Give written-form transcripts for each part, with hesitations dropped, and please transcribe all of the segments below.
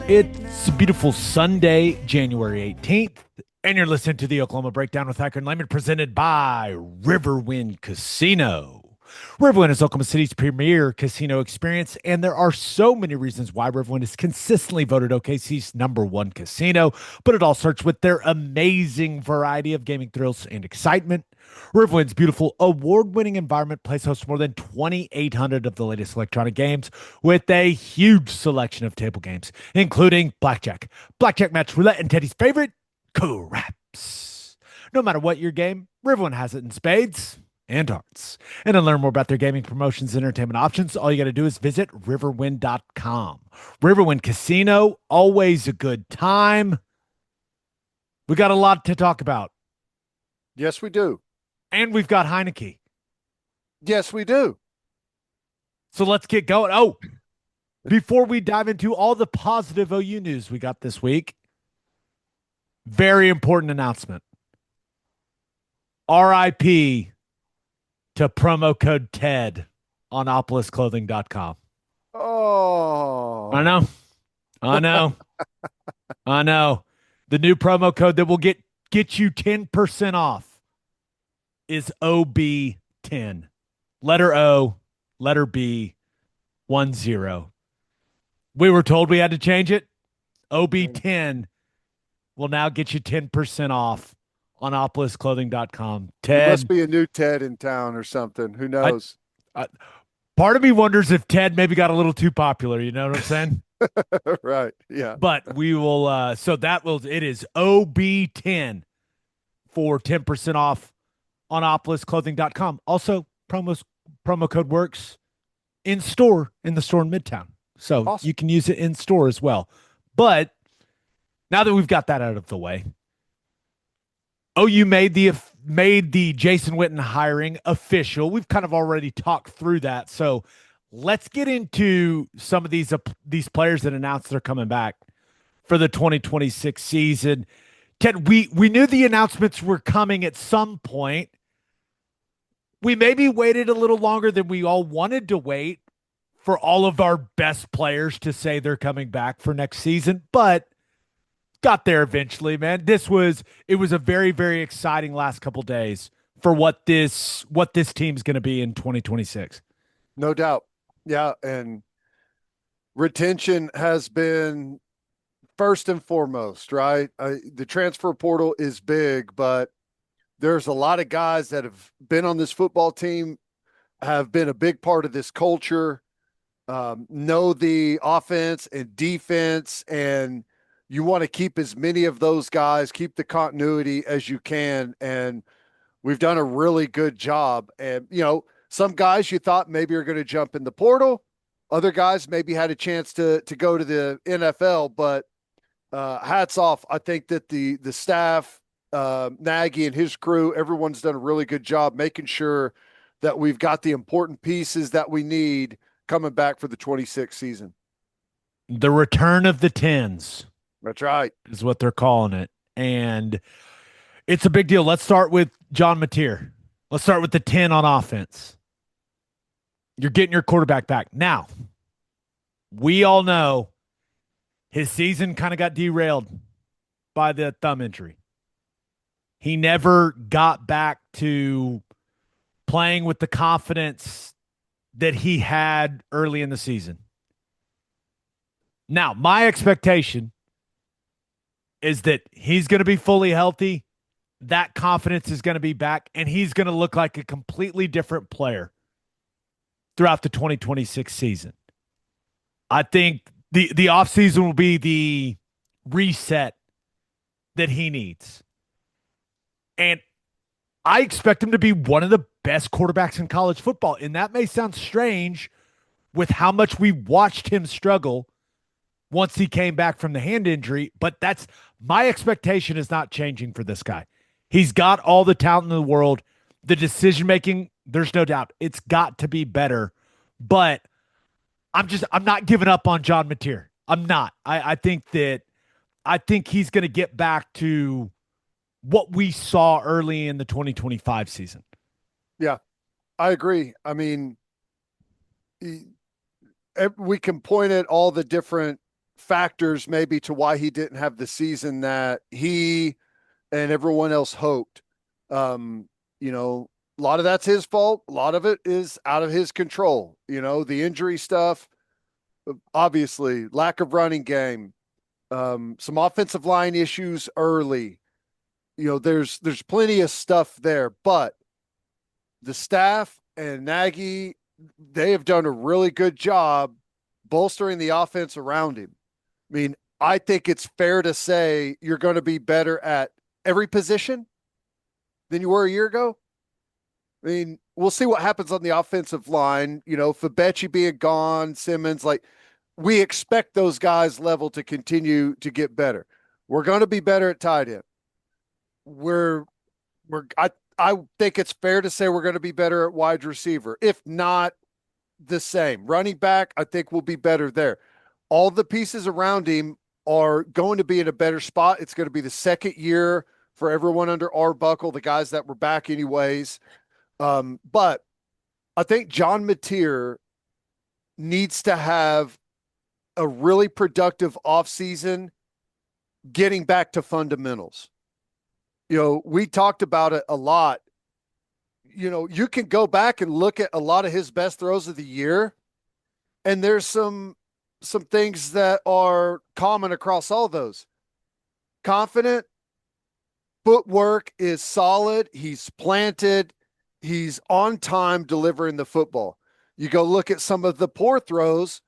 It's a beautiful Sunday, January 18th, and you're listening to the Oklahoma Breakdown with Ikard and Lehman, presented by Riverwind Casino. Riverwind is Oklahoma City's premier casino experience, and there are so many reasons why Riverwind is consistently voted OKC's #1 casino, but it all starts with their amazing variety of gaming thrills and excitement. Riverwind's beautiful award-winning environment plays host to more than 2,800 of the latest electronic games with a huge selection of table games, including blackjack, match, roulette, and Teddy's favorite, craps. No matter what your game, Riverwind has it in spades and hearts. And to learn more about their gaming promotions and entertainment options, all you got to do is visit riverwind.com. Riverwind Casino, always a good time. We got a lot to talk about. Yes, we do. And we've got Heinecke. Yes, we do. So let's get going. Oh, before we dive into all the positive OU news we got this week, very important announcement. RIP to promo code TED on opolisclothing.com. Oh. I know. The new promo code that will get you 10% off is OB10. Letter O, letter B, 10. We were told we had to change it. OB10 will now get you 10% off on opolisclothing.com. Ted, there must be a new Ted in town or something. Who knows? Part of me wonders if Ted maybe got a little too popular. You know what I'm saying? Right. Yeah. But we will. It is OB10 for 10% off on opolisclothing.com. Also, promo code works in the store in Midtown. So awesome. You can use it in store as well. But now that we've got that out of the way, OU made the Jason Witten hiring official. We've kind of already talked through that. So let's get into some of these players that announced they're coming back for the 2026 season. Ted, we knew the announcements were coming at some point. We maybe waited a little longer than we all wanted to wait for all of our best players to say they're coming back for next season, but got there eventually, man. It was a very, very exciting last couple days for what this team's going to be in 2026. No doubt. Yeah, and retention has been first and foremost, right? The transfer portal is big, but there's a lot of guys that have been on this football team, have been a big part of this culture, know the offense and defense, and you want to keep as many of those guys, keep the continuity as you can. And we've done a really good job. And, some guys you thought maybe are going to jump in the portal. Other guys maybe had a chance to go to the NFL, but hats off. I think that the staff, Nagy and his crew, everyone's done a really good job making sure that we've got the important pieces that we need coming back for the 26th season. The return of the 10s. That's right. Is what they're calling it. And it's a big deal. Let's start with John Mateer. Let's start with the 10 on offense. You're getting your quarterback back. Now, we all know his season kind of got derailed by the thumb injury. He never got back to playing with the confidence that he had early in the season. Now, my expectation is that he's going to be fully healthy. That confidence is going to be back, and he's going to look like a completely different player throughout the 2026 season. I think the offseason will be the reset that he needs. And I expect him to be one of the best quarterbacks in college football. And that may sound strange with how much we watched him struggle once he came back from the hand injury, but that's my expectation is not changing for this guy. He's got all the talent in the world. The decision-making, there's no doubt. It's got to be better, but I'm not giving up on John Mateer. I'm not. I think he's going to get back to what we saw early in the 2025 season. Yeah, I agree. I mean, we can point at all the different factors maybe to why he didn't have the season that he and everyone else hoped. You know, a lot of that's his fault. A lot of it is out of his control. You know, the injury stuff, obviously, lack of running game, some offensive line issues early. You know, there's plenty of stuff there, but the staff and Nagy, they have done a really good job bolstering the offense around him. I mean, I think it's fair to say you're going to be better at every position than you were a year ago. I mean, we'll see what happens on the offensive line. You know, Fabechi being gone, Simmons, like we expect those guys' level to continue to get better. We're going to be better at tight end. I think it's fair to say we're going to be better at wide receiver, if not the same. Running back, I think we'll be better there. All the pieces around him are going to be in a better spot. It's going to be the second year for everyone under Arbuckle, the guys that were back anyways. But I think John Mateer needs to have a really productive offseason getting back to fundamentals. You know, we talked about it a lot. You know, you can go back and look at a lot of his best throws of the year, and there's some things that are common across all those. Confident, footwork is solid, he's planted, he's on time delivering the football. You go look at some of the poor throws,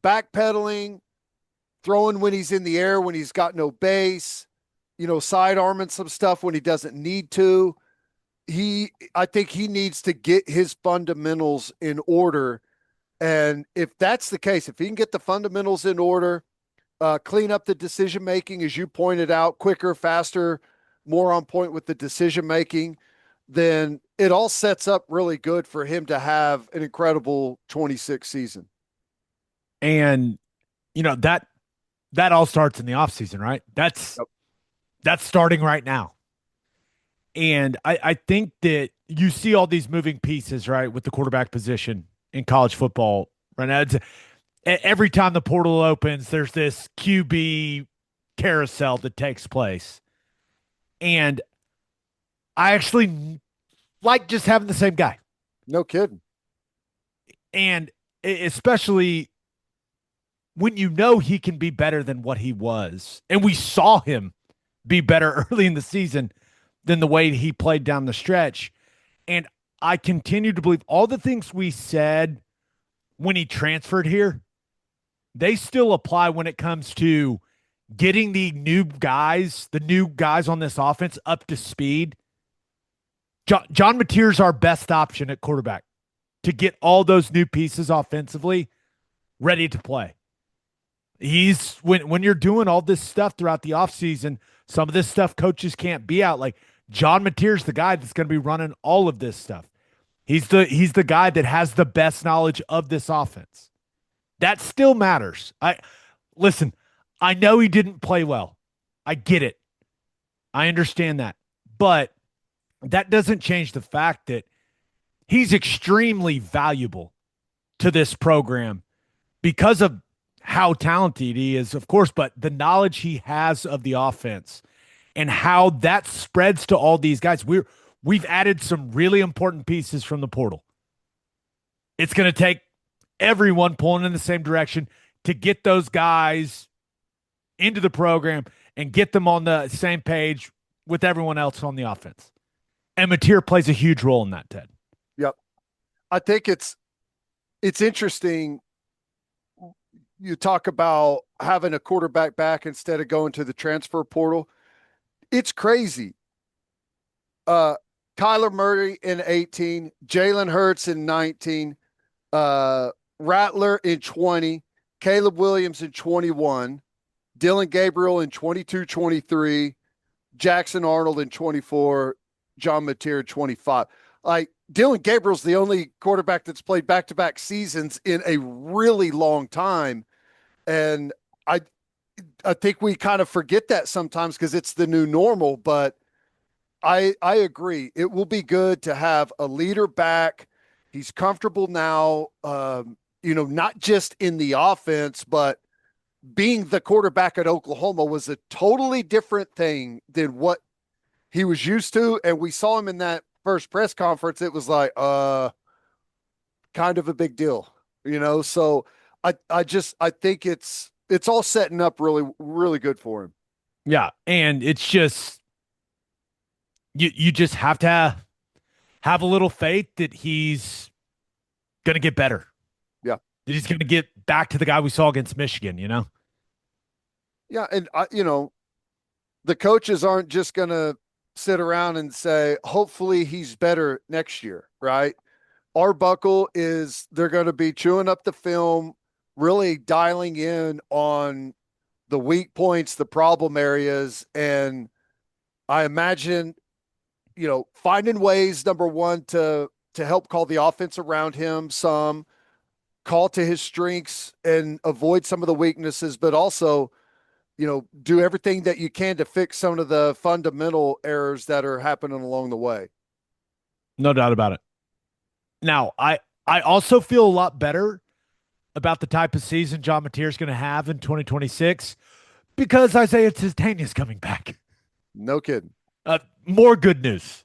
backpedaling, throwing when he's in the air, when he's got no base, you know, side arming some stuff when he doesn't need to. I think he needs to get his fundamentals in order. And if that's the case, if he can get the fundamentals in order, clean up the decision-making, as you pointed out, quicker, faster, more on point with the decision-making, then it all sets up really good for him to have an incredible 26 season. And, you know, that all starts in the offseason, right? That's starting right now. And I think that you see all these moving pieces, right, with the quarterback position in college football right now. Every time the portal opens, there's this QB carousel that takes place. And I actually like just having the same guy. No kidding. And especially when you know he can be better than what he was. And we saw him be better early in the season than the way he played down the stretch. And I continue to believe all the things we said when he transferred here, they still apply when it comes to getting the new guys on this offense up to speed. John Mateer's our best option at quarterback to get all those new pieces offensively ready to play. He's when you're doing all this stuff throughout the offseason, some of this stuff coaches can't be out. Like John Mateer's the guy that's going to be running all of this stuff. He's the guy that has the best knowledge of this offense. That still matters. Listen, I know he didn't play well. I get it. I understand that. But that doesn't change the fact that he's extremely valuable to this program because of how talented he is, of course, but the knowledge he has of the offense and how that spreads to all these guys. We've added some really important pieces from the portal. It's going to take everyone pulling in the same direction to get those guys into the program and get them on the same page with everyone else on the offense. And Mateer plays a huge role in that, Ted. Yep. I think it's interesting. You talk about having a quarterback back instead of going to the transfer portal. It's crazy. Kyler Murray in 18, Jalen Hurts in 19, Rattler in 20, Caleb Williams in 21, Dylan Gabriel in 22, 23, Jackson Arnold in 24, John Mateer in 25. Like Dylan Gabriel's the only quarterback that's played back-to-back seasons in a really long time. And I think we kind of forget that sometimes because it's the new normal, but I agree. It will be good to have a leader back. He's comfortable now, not just in the offense, but being the quarterback at Oklahoma was a totally different thing than what he was used to. And we saw him in that first press conference. It was like, kind of a big deal, So I think it's all setting up really, really good for him. Yeah. And it's just, you just have to have a little faith that he's going to get better. Yeah. That he's going to get back to the guy we saw against Michigan, Yeah. And, the coaches aren't just going to sit around and say, hopefully he's better next year, right? Arbuckle is they're going to be chewing up the film, really dialing in on the weak points, the problem areas. And I imagine, finding ways, number one, to help call the offense around him some, call to his strengths and avoid some of the weaknesses, but also, do everything that you can to fix some of the fundamental errors that are happening along the way. No doubt about it. Now, I also feel a lot better about the type of season John Mateer is going to have in 2026 because Isaiah Sategna is coming back. No kidding. More good news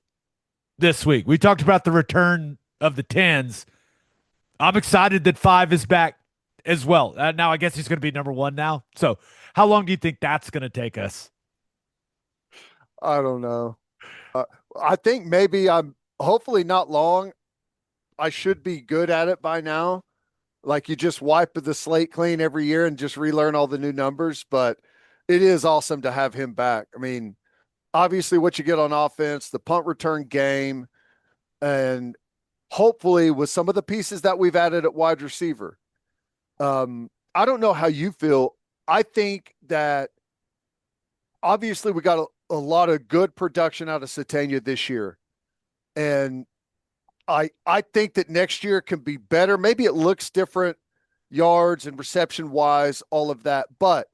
this week. We talked about the return of the 10s. I'm excited that 5 is back as well. Now, I guess he's going to be number 1 now. So how long do you think that's going to take us? I don't know. I think maybe hopefully not long. I should be good at it by now. Like you just wipe the slate clean every year and just relearn all the new numbers. But it is awesome to have him back. I mean, obviously what you get on offense, the punt return game, and hopefully with some of the pieces that we've added at wide receiver. I don't know how you feel. I think that obviously we got a lot of good production out of Sategna this year. And I think that next year can be better. Maybe it looks different, yards and reception wise, all of that. But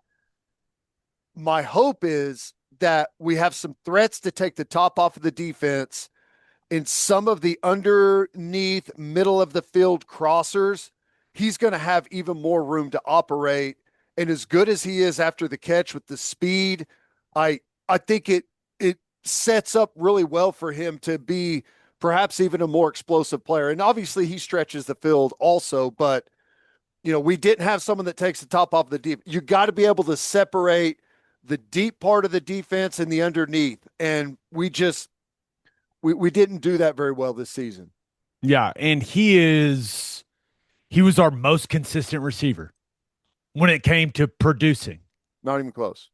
my hope is that we have some threats to take the top off of the defense in some of the underneath middle of the field crossers. He's going to have even more room to operate. And as good as he is after the catch with the speed, I think it sets up really well for him to be perhaps even a more explosive player. And obviously he stretches the field also, but we didn't have someone that takes the top off the deep. You got to be able to separate the deep part of the defense and the underneath. And we didn't do that very well this season. Yeah. And he was our most consistent receiver when it came to producing. Not even close.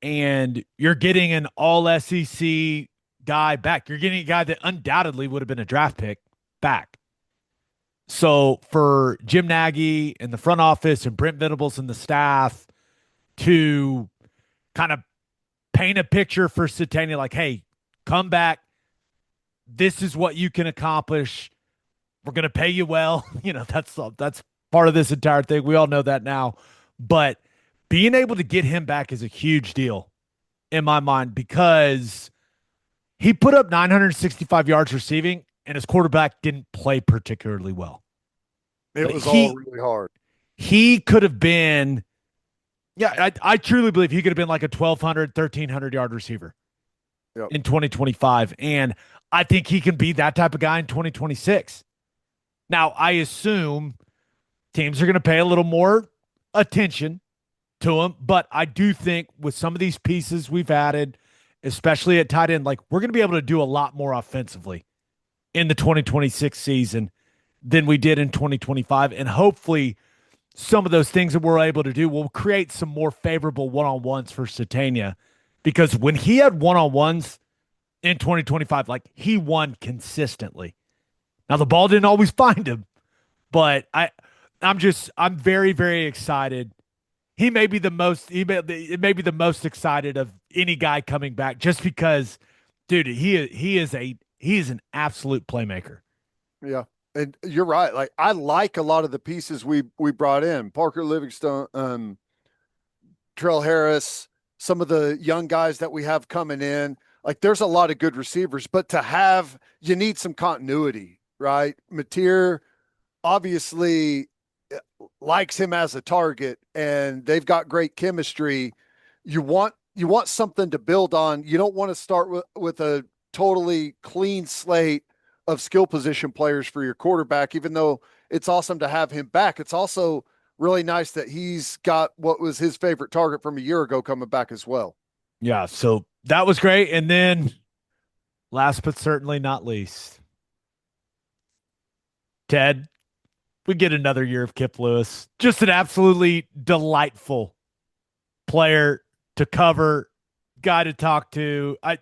And you're getting an all SEC guy back. You're getting a guy that undoubtedly would have been a draft pick back. So for Jim Nagy and the front office and Brent Venables and the staff to kind of paint a picture for Sategna, like, hey, come back. This is what you can accomplish. We're going to pay you well. That's part of this entire thing. We all know that now. But being able to get him back is a huge deal in my mind because he put up 965 yards receiving and his quarterback didn't play particularly well. It was all really hard. He could have been, I truly believe he could have been like a 1,200, 1,300 yard receiver in 2025. And I think he can be that type of guy in 2026. Now, I assume teams are going to pay a little more attention to him, but I do think with some of these pieces we've added, especially at tight end, like we're going to be able to do a lot more offensively in the 2026 season than we did in 2025. And hopefully some of those things that we're able to do will create some more favorable one-on-ones for Sategna, because when he had one-on-ones in 2025, like he won consistently. Now the ball didn't always find him, but I'm very, very excited. He may be the most excited of any guy coming back just because, dude, he is an absolute playmaker. Yeah. And you're right. Like I like a lot of the pieces we brought in. Parker Livingstone, Trell Harris, some of the young guys that we have coming in. Like there's a lot of good receivers, but you need some continuity, right? Mateer obviously likes him as a target and they've got great chemistry, you want something to build on. You don't want to start with a totally clean slate of skill position players for your quarterback, even though it's awesome to have him back. It's also really nice that he's got what was his favorite target from a year ago coming back as well. Yeah, so that was great. And then last but certainly not least, Ted, we get another year of Kip Lewis. Just an absolutely delightful player to cover, guy to talk to. I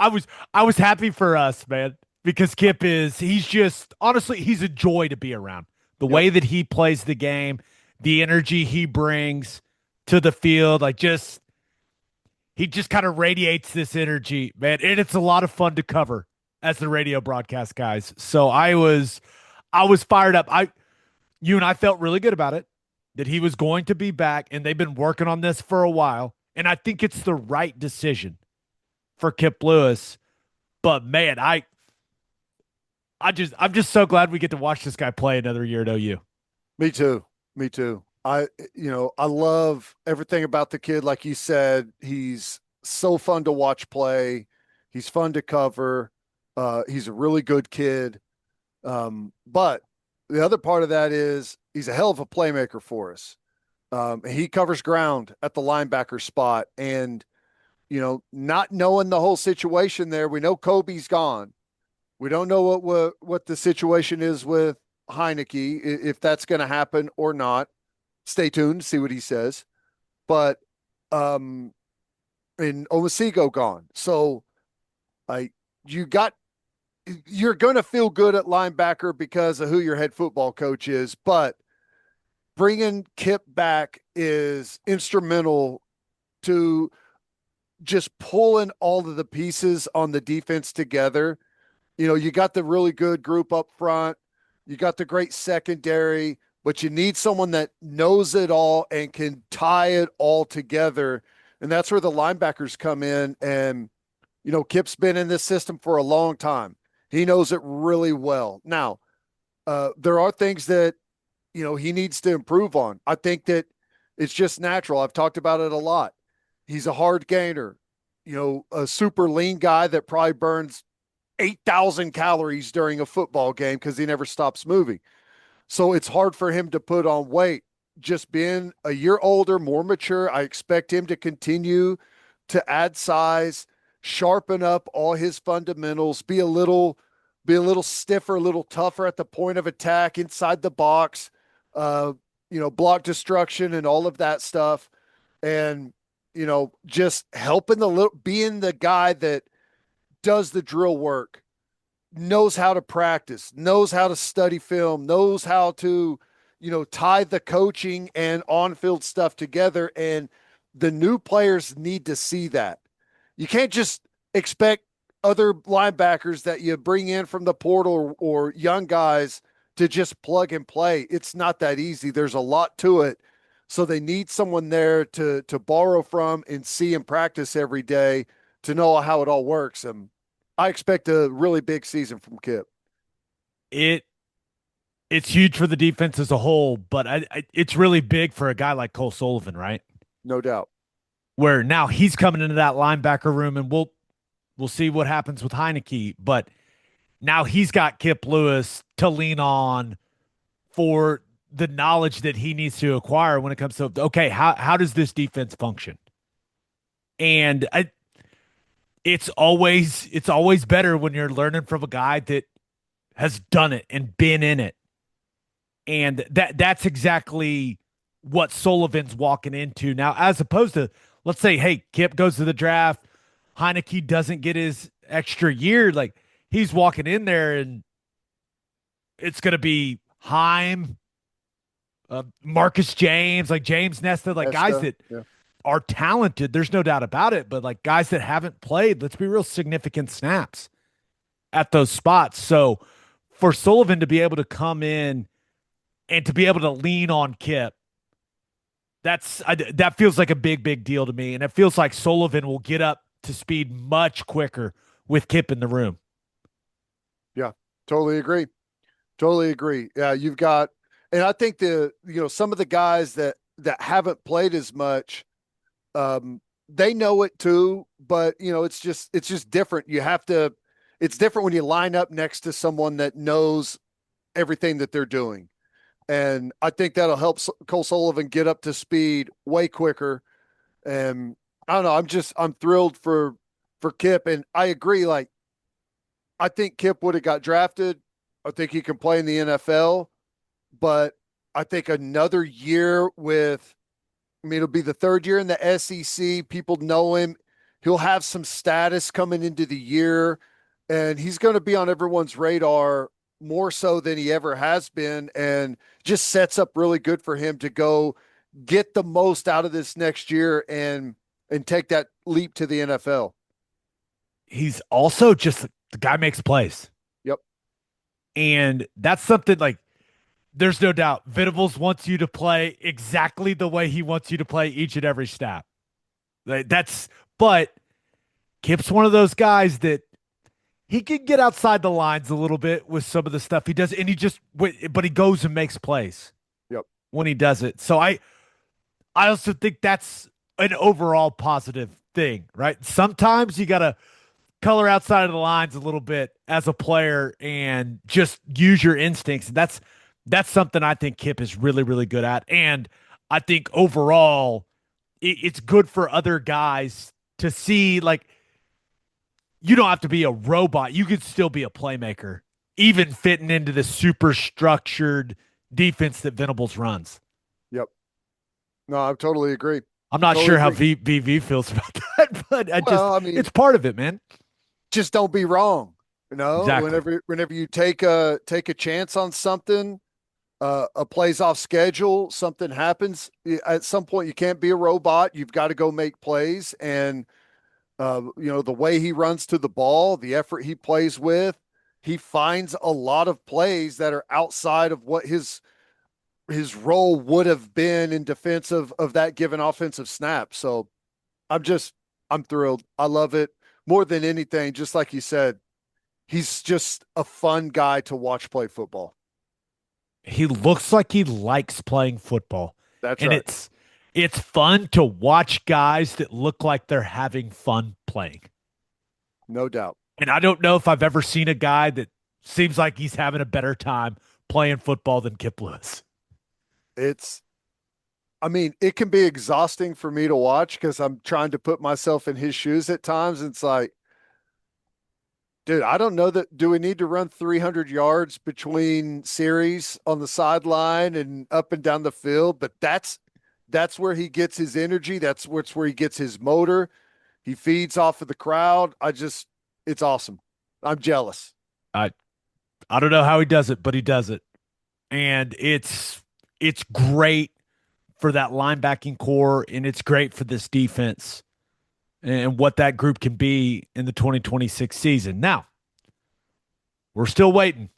was happy for us, man, because Kip he's just honestly, he's a joy to be around. The Yep. way that he plays the game, the energy he brings to the field, he just kind of radiates this energy, man. And it's a lot of fun to cover as the radio broadcast guys. So I was fired up. You and I felt really good about it, that he was going to be back, and they've been working on this for a while. And I think it's the right decision for Kip Lewis. But man, I'm just so glad we get to watch this guy play another year at OU. Me too. Me too. I love everything about the kid. Like you said, he's so fun to watch play. He's fun to cover. He's a really good kid. But the other part of that is he's a hell of a playmaker for us. He covers ground at the linebacker spot. And, not knowing the whole situation there, we know Kobe's gone. We don't know what the situation is with Heinecke, if that's going to happen or not. Stay tuned, see what he says. But and Omasigo gone. So you're going to feel good at linebacker because of who your head football coach is, but bringing Kip back is instrumental to just pulling all of the pieces on the defense together. You got the really good group up front. You got the great secondary, but you need someone that knows it all and can tie it all together. And that's where the linebackers come in. And, Kip's been in this system for a long time. He knows it really well. Now, there are things that, he needs to improve on. I think that it's just natural. I've talked about it a lot. He's a hard gainer, a super lean guy that probably burns 8,000 calories during a football game because he never stops moving. So it's hard for him to put on weight. Just being a year older, more mature, I expect him to continue to add size, sharpen up all his fundamentals, be a little stiffer, a little tougher at the point of attack inside the box, block destruction and all of that stuff. And, just helping being the guy that does the drill work, knows how to practice, knows how to study film, knows how to, tie the coaching and on-field stuff together. And the new players need to see that. You can't just expect other linebackers that you bring in from the portal or young guys to just plug and play. It's not that easy. There's a lot to it. So they need someone there to borrow from and see and practice every day to know how it all works. And I expect a really big season from Kip. It's huge for the defense as a whole, but it's really big for a guy like Cole Sullivan, right? No doubt. Where now he's coming into that linebacker room, and we'll see what happens with Heinecke, but now he's got Kip Lewis to lean on for the knowledge that he needs to acquire when it comes to, okay, how does this defense function? And it's always better when you're learning from a guy that has done it and been in it. And that's exactly what Sullivan's walking into now, as opposed to, let's say, hey, Kip goes to the draft, Heinecke doesn't get his extra year. Like, he's walking in there and it's going to be Heim, Marcus James, like James Nesta, like guys that are talented. There's no doubt about it. But like guys that haven't played, let's be real, significant snaps at those spots. So for Sullivan to be able to come in and to be able to lean on Kip, that feels like a big deal to me. And it feels like Sullivan will get up to speed much quicker with Kip in the room. Yeah, totally agree. Totally agree. Yeah, you've got And I think some of the guys that haven't played as much, they know it too, but it's just different. It's different when you line up next to someone that knows everything that they're doing. And I think that'll help Cole Sullivan get up to speed way quicker. And I don't know, I'm thrilled for Kip. And I agree, like, I think Kip would have got drafted. I think he can play in the NFL, but I think another year it'll be the third year in the SEC. People know him. He'll have some status coming into the year, and he's going to be on everyone's radar more so than he ever has been, and just sets up really good for him to go get the most out of this next year and take that leap to the NFL. He's also just the guy makes plays. Yep. And that's something like there's no doubt Venables wants you to play exactly the way he wants you to play each and every snap. But Kip's one of those guys that he can get outside the lines a little bit with some of the stuff he does, and but he goes and makes plays. Yep. When he does it. So I also think that's an overall positive thing, right? Sometimes you got to color outside of the lines a little bit as a player and just use your instincts. That's something I think Kip is really, really good at. And I think overall it's good for other guys to see, like, you don't have to be a robot. You can still be a playmaker, even fitting into the super structured defense that Venables runs. Yep. No, I totally agree. I'm not sure how VV feels about that, but it's part of it, man. Just don't be wrong. Exactly. Whenever you take a chance on something, a plays off schedule, something happens. At some point, you can't be a robot. You've got to go make plays. And, the way he runs to the ball, the effort he plays with, he finds a lot of plays that are outside of what his role would have been in defense of that given offensive snap. So I'm thrilled. I love it more than anything. Just like you said, he's just a fun guy to watch play football. He looks like he likes playing football. That's and right. It's fun to watch guys that look like they're having fun playing. No doubt. And I don't know if I've ever seen a guy that seems like he's having a better time playing football than Kip Lewis. It can be exhausting for me to watch because I'm trying to put myself in his shoes at times. It's like, dude, I don't know do we need to run 300 yards between series on the sideline and up and down the field? But that's where he gets his energy. That's where he gets his motor. He feeds off of the crowd. It's awesome. I'm jealous. I don't know how he does it, but he does it. And it's great for that linebacking core, and it's great for this defense and what that group can be in the 2026 season. Now, we're still waiting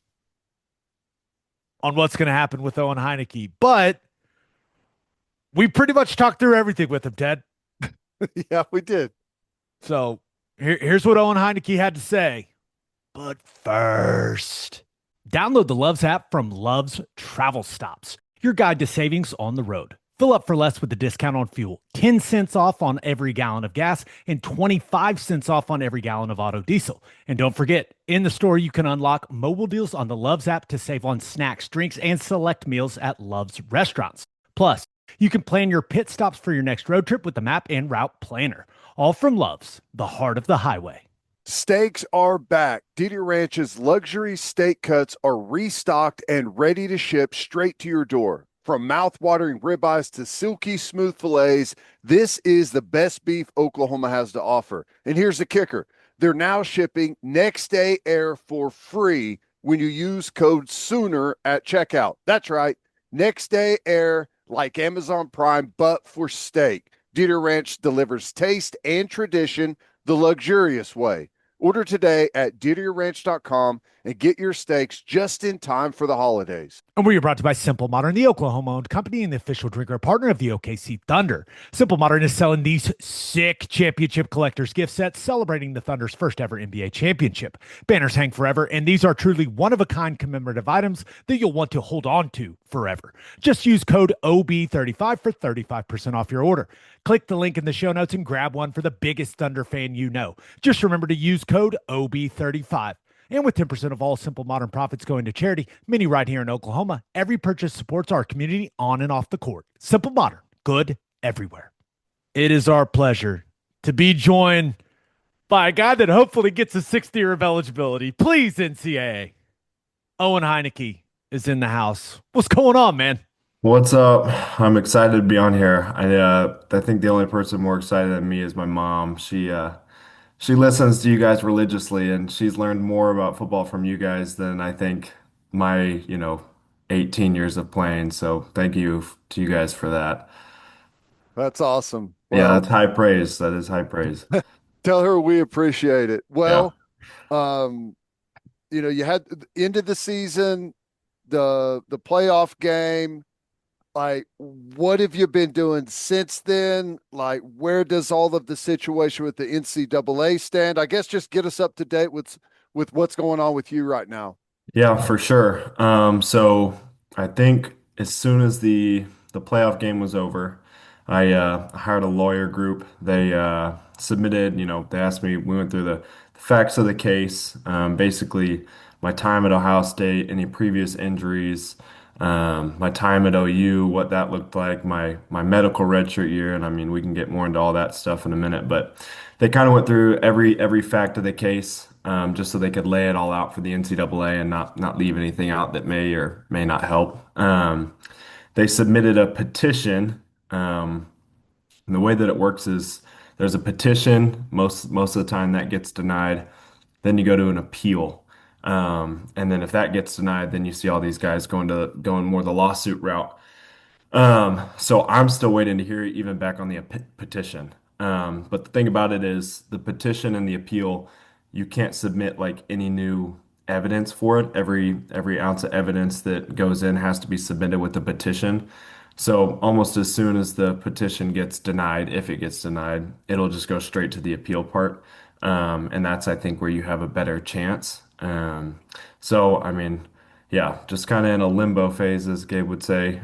on what's going to happen with Owen Heinecke, but we pretty much talked through everything with him, Ted. Yeah, we did. So here's what Owen Heinecke had to say. But first, download the Loves app from Love's Travel Stops, your guide to savings on the road. Fill up for less with a discount on fuel, 10 cents off on every gallon of gas, and 25 cents off on every gallon of auto diesel. And don't forget, in the store, you can unlock mobile deals on the Loves app to save on snacks, drinks, and select meals at Love's restaurants. Plus, you can plan your pit stops for your next road trip with the map and route planner. All from Love's, the heart of the highway. Steaks are back. Didi Ranch's luxury steak cuts are restocked and ready to ship straight to your door. From mouth-watering ribeyes to silky smooth fillets, this is the best beef Oklahoma has to offer. And here's the kicker. They're now shipping next day air for free when you use code SOONER at checkout. That's right. Next day air, like Amazon Prime, but for steak. Didi Ranch delivers taste and tradition the luxurious way. Order today at DidierRanch.com and get your steaks just in time for the holidays. And we are brought to you by Simple Modern, the Oklahoma-owned company and the official drinker partner of the OKC Thunder. Simple Modern is selling these sick championship collector's gift sets celebrating the Thunder's first ever NBA championship. Banners hang forever, and these are truly one-of-a-kind commemorative items that you'll want to hold on to forever. Just use code OB35 for 35% off your order. Click the link in the show notes and grab one for the biggest Thunder fan you know. Just remember to use code OB35. And with 10% of all Simple Modern profits going to charity, many right here in Oklahoma, every purchase supports our community on and off the court. Simple Modern, good everywhere. It is our pleasure to be joined by a guy that hopefully gets a sixth year of eligibility. Please, NCAA. Owen Heinecke is in the house. What's going on, man? What's up? I'm excited to be on here. I think the only person more excited than me is my mom. She listens to you guys religiously, and she's learned more about football from you guys than I think my, 18 years of playing. So thank you to you guys for that. That's awesome. Yeah, Well, that's high praise. That is high praise. tell her we appreciate it. Yeah. Well, um, you had the end of the season, the playoff game. Like, what have you been doing since then? Like, where does all of the situation with the NCAA stand? I guess just get us up to date with what's going on with you right now. Yeah, for sure. So I think as soon as the playoff game was over, I hired a lawyer group. They submitted, they asked me, we went through the facts of the case, basically my time at Ohio State, any previous injuries, my time at OU, what that looked like, my medical redshirt year, and I mean we can get more into all that stuff in a minute, but they kind of went through every fact of the case, just so they could lay it all out for the NCAA and not leave anything out that may or may not help. They submitted a petition. And the way that it works is there's a petition. Most of the time that gets denied. Then you go to an appeal. And then if that gets denied, then you see all these guys going more the lawsuit route. So I'm still waiting to hear even back on the petition. But the thing about it is the petition and the appeal, you can't submit like any new evidence for it. Every ounce of evidence that goes in has to be submitted with the petition. So almost as soon as the petition gets denied, if it gets denied, it'll just go straight to the appeal part. And that's, I think, where you have a better chance. So, I mean, yeah, just kind of in a limbo phase, as Gabe would say.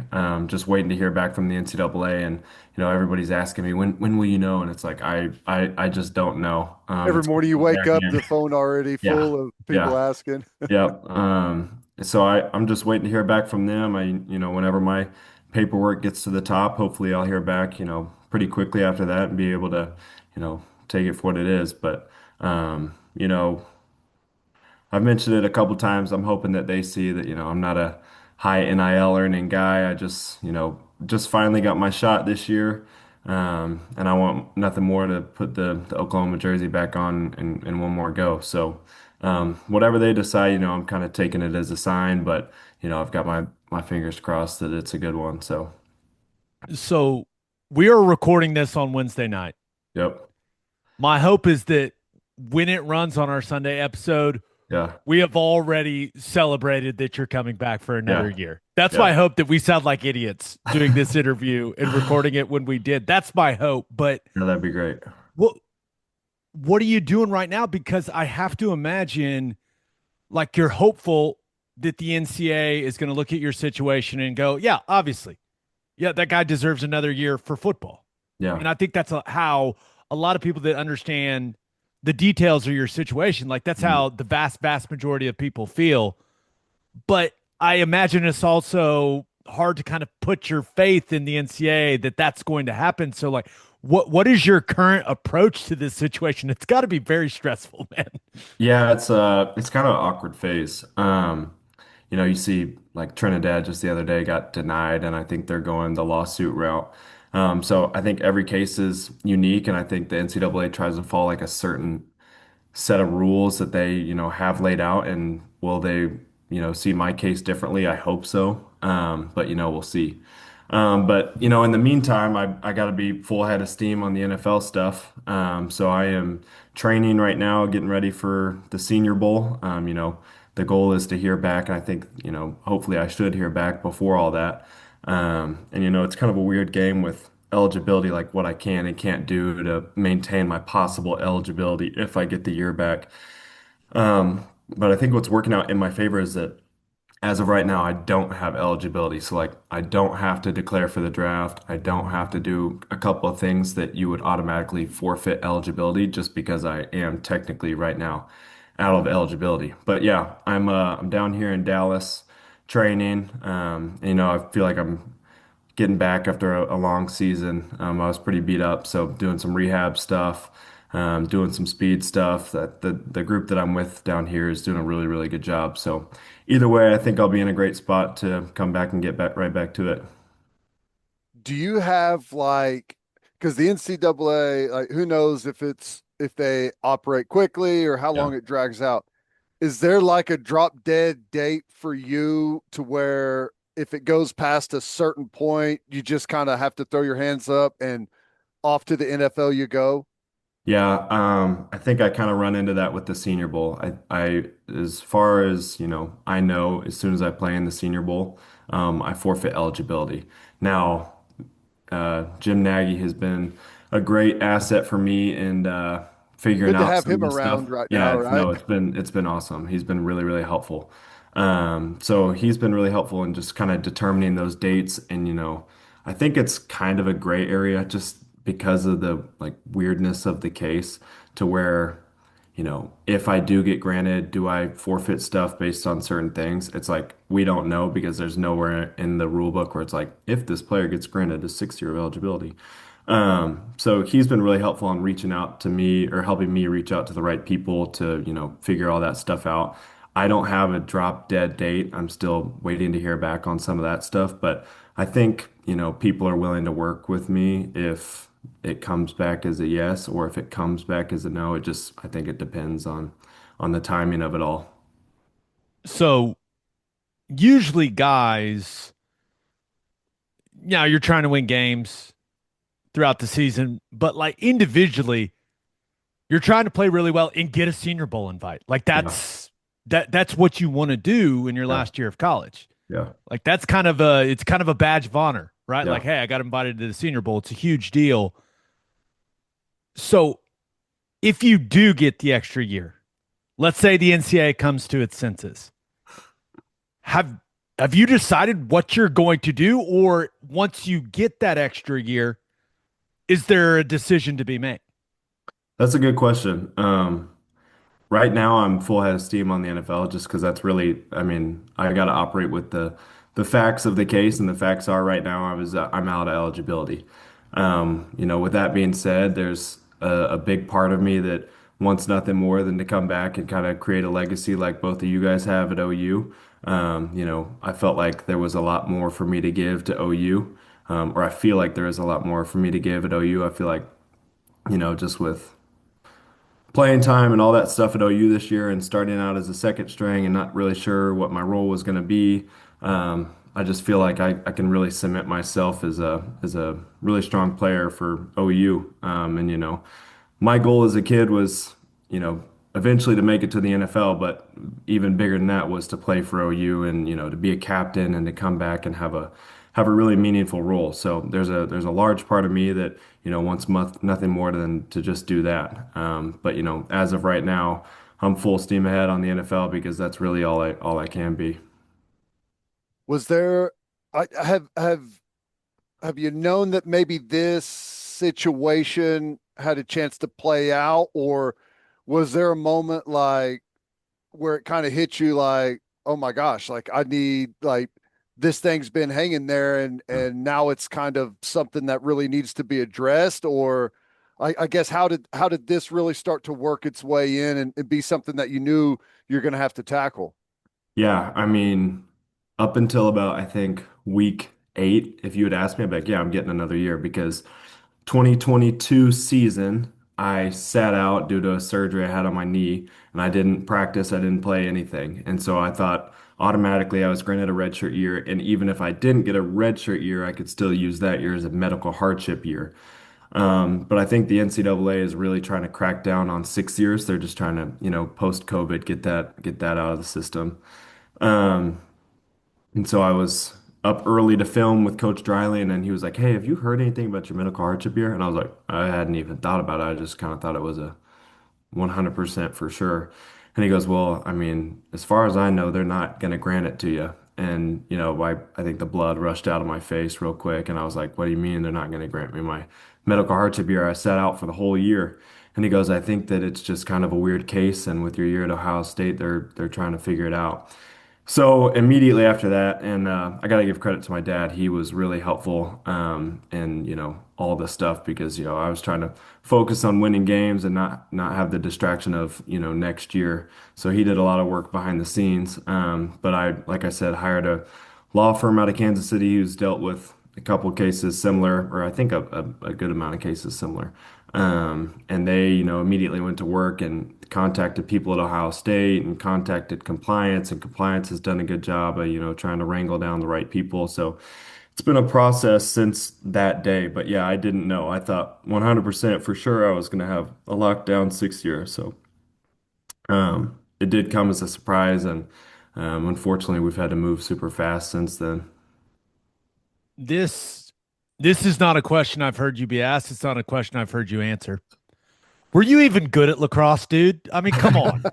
Just waiting to hear back from the NCAA, and everybody's asking me when will you know, and it's like I just don't know. Every It's morning you in their wake up, the hands. phone already Yeah, full of people yeah, asking. yeah. So I'm just waiting to hear back from them. Whenever my paperwork gets to the top, hopefully I'll hear back, pretty quickly after that and be able to, take it for what it is. But um, you know. I've mentioned it a couple times. I'm hoping that they see that, I'm not a high NIL earning guy. I just finally got my shot this year. And I want nothing more to put the Oklahoma jersey back on and one more go. So, whatever they decide, I'm kind of taking it as a sign, but, I've got my fingers crossed that it's a good one. So, So we are recording this on Wednesday night. yep. My hope is that when it runs on our Sunday episode, Yeah. we have already celebrated that you're coming back for another Yeah. year. That's my Yeah. hope, that we sound like idiots doing this interview and recording it when we did. That's my hope. But Yeah, that'd be great. what what are you doing right now? Because I have to imagine like you're hopeful that the NCAA is going to look at your situation and go, yeah, obviously. Yeah, that guy deserves another year for football. Yeah. And I think that's how a lot of people that understand the details of your situation, like that's Mhm. how the vast majority of people feel. But I imagine it's also hard to kind of put your faith in the NCAA that that's going to happen. So, like, what is your current approach to this situation? It's got to be very stressful, man. Yeah, it's kind of an awkward phase. You see like Trinidad just the other day got denied, and I think they're going the lawsuit route. So I think every case is unique, and I think the NCAA tries to follow like a certain set of rules that they, have laid out. And will they, see my case differently? I hope so. But we'll see. But in the meantime, I got to be full head of steam on the NFL stuff. So I am training right now, getting ready for the Senior Bowl. The goal is to hear back, and I think hopefully I should hear back before all that. And it's kind of a weird game with eligibility, like what I can and can't do to maintain my possible eligibility if I get the year back. But I think what's working out in my favor is that as of right now, I don't have eligibility. So, like, I don't have to declare for the draft. I don't have to do a couple of things that you would automatically forfeit eligibility just because I am technically right now out of eligibility. But yeah, I'm down here in Dallas training. I feel like I'm getting back after a long season. I was pretty beat up, so doing some rehab stuff, doing some speed stuff. That the group that I'm with down here is doing a really, really good job. So either way, I think I'll be in a great spot to come back and get back right back to it. Do you have like, because the NCAA, like, who knows if they operate quickly or how Yeah. long it drags out? Is there like a drop dead date for you to where if it goes past a certain point, you just kind of have to throw your hands up and off to the NFL you go? Yeah, I think I kind of run into that with the Senior Bowl. As far as, I know, as soon as I play in the Senior Bowl, I forfeit eligibility. Now, Jim Nagy has been a great asset for me in figuring Good to out have some of him this stuff. around right Yeah, now, right? it's been awesome. He's been really, really helpful. So he's been really helpful in just kind of determining those dates. And I think it's kind of a gray area just because of the like weirdness of the case to where if I do get granted, do I forfeit stuff based on certain things? It's like we don't know because there's nowhere in the rule book where it's like if this player gets granted a 6 year eligibility. So he's been really helpful in reaching out to me or helping me reach out to the right people to, figure all that stuff out. I don't have a drop dead date. I'm still waiting to hear back on some of that stuff, but I think, people are willing to work with me if it comes back as a yes or if it comes back as a no. I think it depends on the timing of it all. So usually guys, you're trying to win games throughout the season, but like individually, you're trying to play really well and get a Senior Bowl invite. Like Yeah. that's what you want to do in your Yeah. last year of college. Yeah. Like that's kind of a badge of honor, right? Like, Yeah. hey, I got invited to the Senior Bowl. It's a huge deal. So if you do get the extra year, let's say the NCAA comes to its senses, have have you decided what you're going to do, or once you get that extra year, is there a decision to be made? That's a good question. Right now, I'm full head of steam on the NFL just because that's really, I mean, I got to operate with the facts of the case, and the facts are right now I'm out of eligibility. With that being said, there's a big part of me that wants nothing more than to come back and kind of create a legacy like both of you guys have at OU. I felt like there was a lot more for me to give to OU, or I feel like there is a lot more for me to give at OU. I feel like, just with playing time and all that stuff at OU this year and starting out as a second string and not really sure what my role was going to be. I just feel like I can really cement myself as a really strong player for OU. And my goal as a kid was, you know, eventually to make it to the NFL, but even bigger than that was to play for OU and, to be a captain and to come back and have a really meaningful role. So there's a large part of me that, wants nothing more than to just do that. But as of right now, I'm full steam ahead on the NFL because that's really all I can be. Was there, I have you known that maybe this situation had a chance to play out, or was there a moment like where it kind of hit you like, oh my gosh, like I need like this thing's been hanging there and now it's kind of something that really needs to be addressed, or I guess how did this really start to work its way in and be something that you knew you're going to have to tackle? Yeah, I mean, up until about I think week 8, if you had asked me, I'd be like, yeah, I'm getting another year because 2022 season, I sat out due to a surgery I had on my knee and I didn't practice, I didn't play anything. And so I thought, automatically I was granted a redshirt year. And even if I didn't get a redshirt year, I could still use that year as a medical hardship year. But I think the NCAA is really trying to crack down on 6 years. They're just trying to, post COVID, get that out of the system. Um, and so I was up early to film with Coach Driley, and then he was like, "Hey, have you heard anything about your medical hardship year?" And I was like, "I hadn't even thought about it. I just kind of thought it was a 100% for sure." And he goes, "Well, I mean, as far as I know, they're not going to grant it to you." And, I think the blood rushed out of my face real quick. And I was like, "What do you mean they're not going to grant me my medical hardship year? I sat out for the whole year." And he goes, "I think that it's just kind of a weird case. And with your year at Ohio State, they're trying to figure it out." So immediately after that, and I got to give credit to my dad. He was really helpful, and all this stuff because I was trying to focus on winning games and not have the distraction of next year. So he did a lot of work behind the scenes. But like I said, hired a law firm out of Kansas City who's dealt with a couple cases similar, or I think a good amount of cases similar. And they, immediately went to work and contacted people at Ohio State and contacted compliance, and compliance has done a good job of, trying to wrangle down the right people. So it's been a process since that day. But yeah, I didn't know. I thought 100% for sure I was going to have a lockdown 6 year. So it did come as a surprise, and unfortunately, we've had to move super fast since then. This this is not a question I've heard you be asked. It's not a question I've heard you answer. Were you even good at lacrosse, dude? I mean, come on.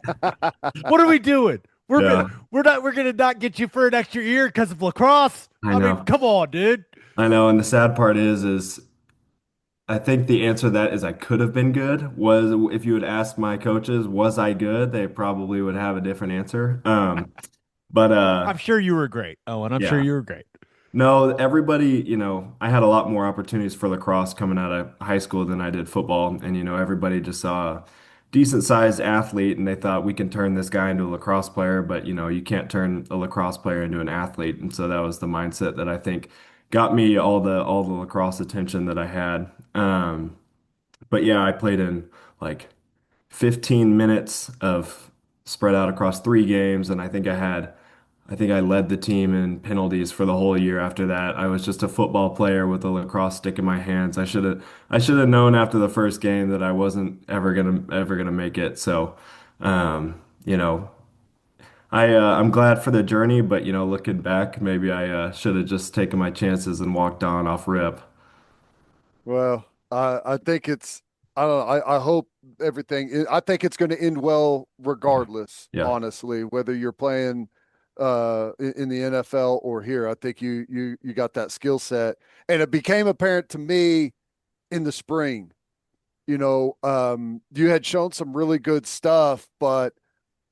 What are we doing? Yeah, We're gonna not get you for an extra year because of lacrosse. I I mean, know. come on, dude. I know. And the sad part is I think the answer to that is I could have been good. Was if you had asked my coaches, was I good? They probably would have a different answer. But I'm sure you were great. Oh, and I'm sure yeah. you were great. No, everybody, I had a lot more opportunities for lacrosse coming out of high school than I did football. And, everybody just saw a decent sized athlete and they thought we can turn this guy into a lacrosse player, but, you can't turn a lacrosse player into an athlete. And so that was the mindset that I think got me all the lacrosse attention that I had. But yeah, I played in like 15 minutes of spread out across 3 games, and I think I led the team in penalties for the whole year after that. I was just a football player with a lacrosse stick in my hands. I should have known after the first game that I wasn't ever gonna make it. So, um, you know, I'm glad for the journey, but looking back, maybe I should have just taken my chances and walked on off rip. Well, I think it's I don't know, I hope I think it's going to end well regardless, Yeah. honestly, whether you're playing in the NFL or here. I think you got that skill set. And it became apparent to me in the spring. You had shown some really good stuff, but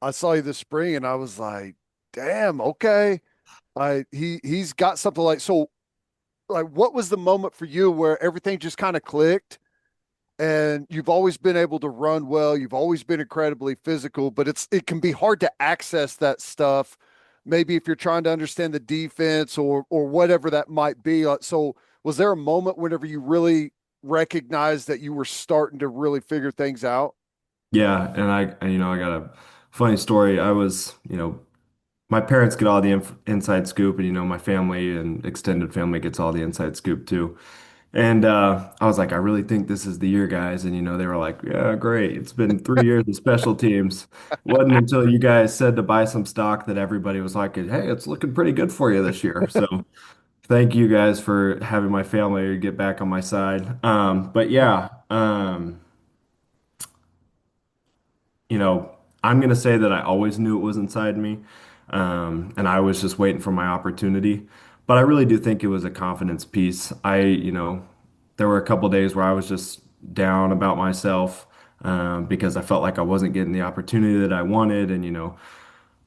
I saw you this spring and I was like, damn, okay. He's got something like what was the moment for you where everything just kind of clicked and you've always been able to run well, you've always been incredibly physical, but it can be hard to access that stuff maybe if you're trying to understand the defense or whatever that might be. So was there a moment whenever you really recognized that you were starting to really figure things out? Yeah, and I got a funny story. My parents get all the inside scoop, and my family and extended family gets all the inside scoop too. And I was like, I really think this is the year, guys. And they were like, Yeah, great. It's been 3 years of special teams. Wasn't until you guys said to buy some stock that everybody was like, Hey, it's looking pretty good for you this year. So thank you guys for having my family get back on my side. But yeah, you know, I'm gonna say that I always knew it was inside me, and I was just waiting for my opportunity. But I really do think it was a confidence piece. There were a couple days where I was just down about myself, because I felt like I wasn't getting the opportunity that I wanted, and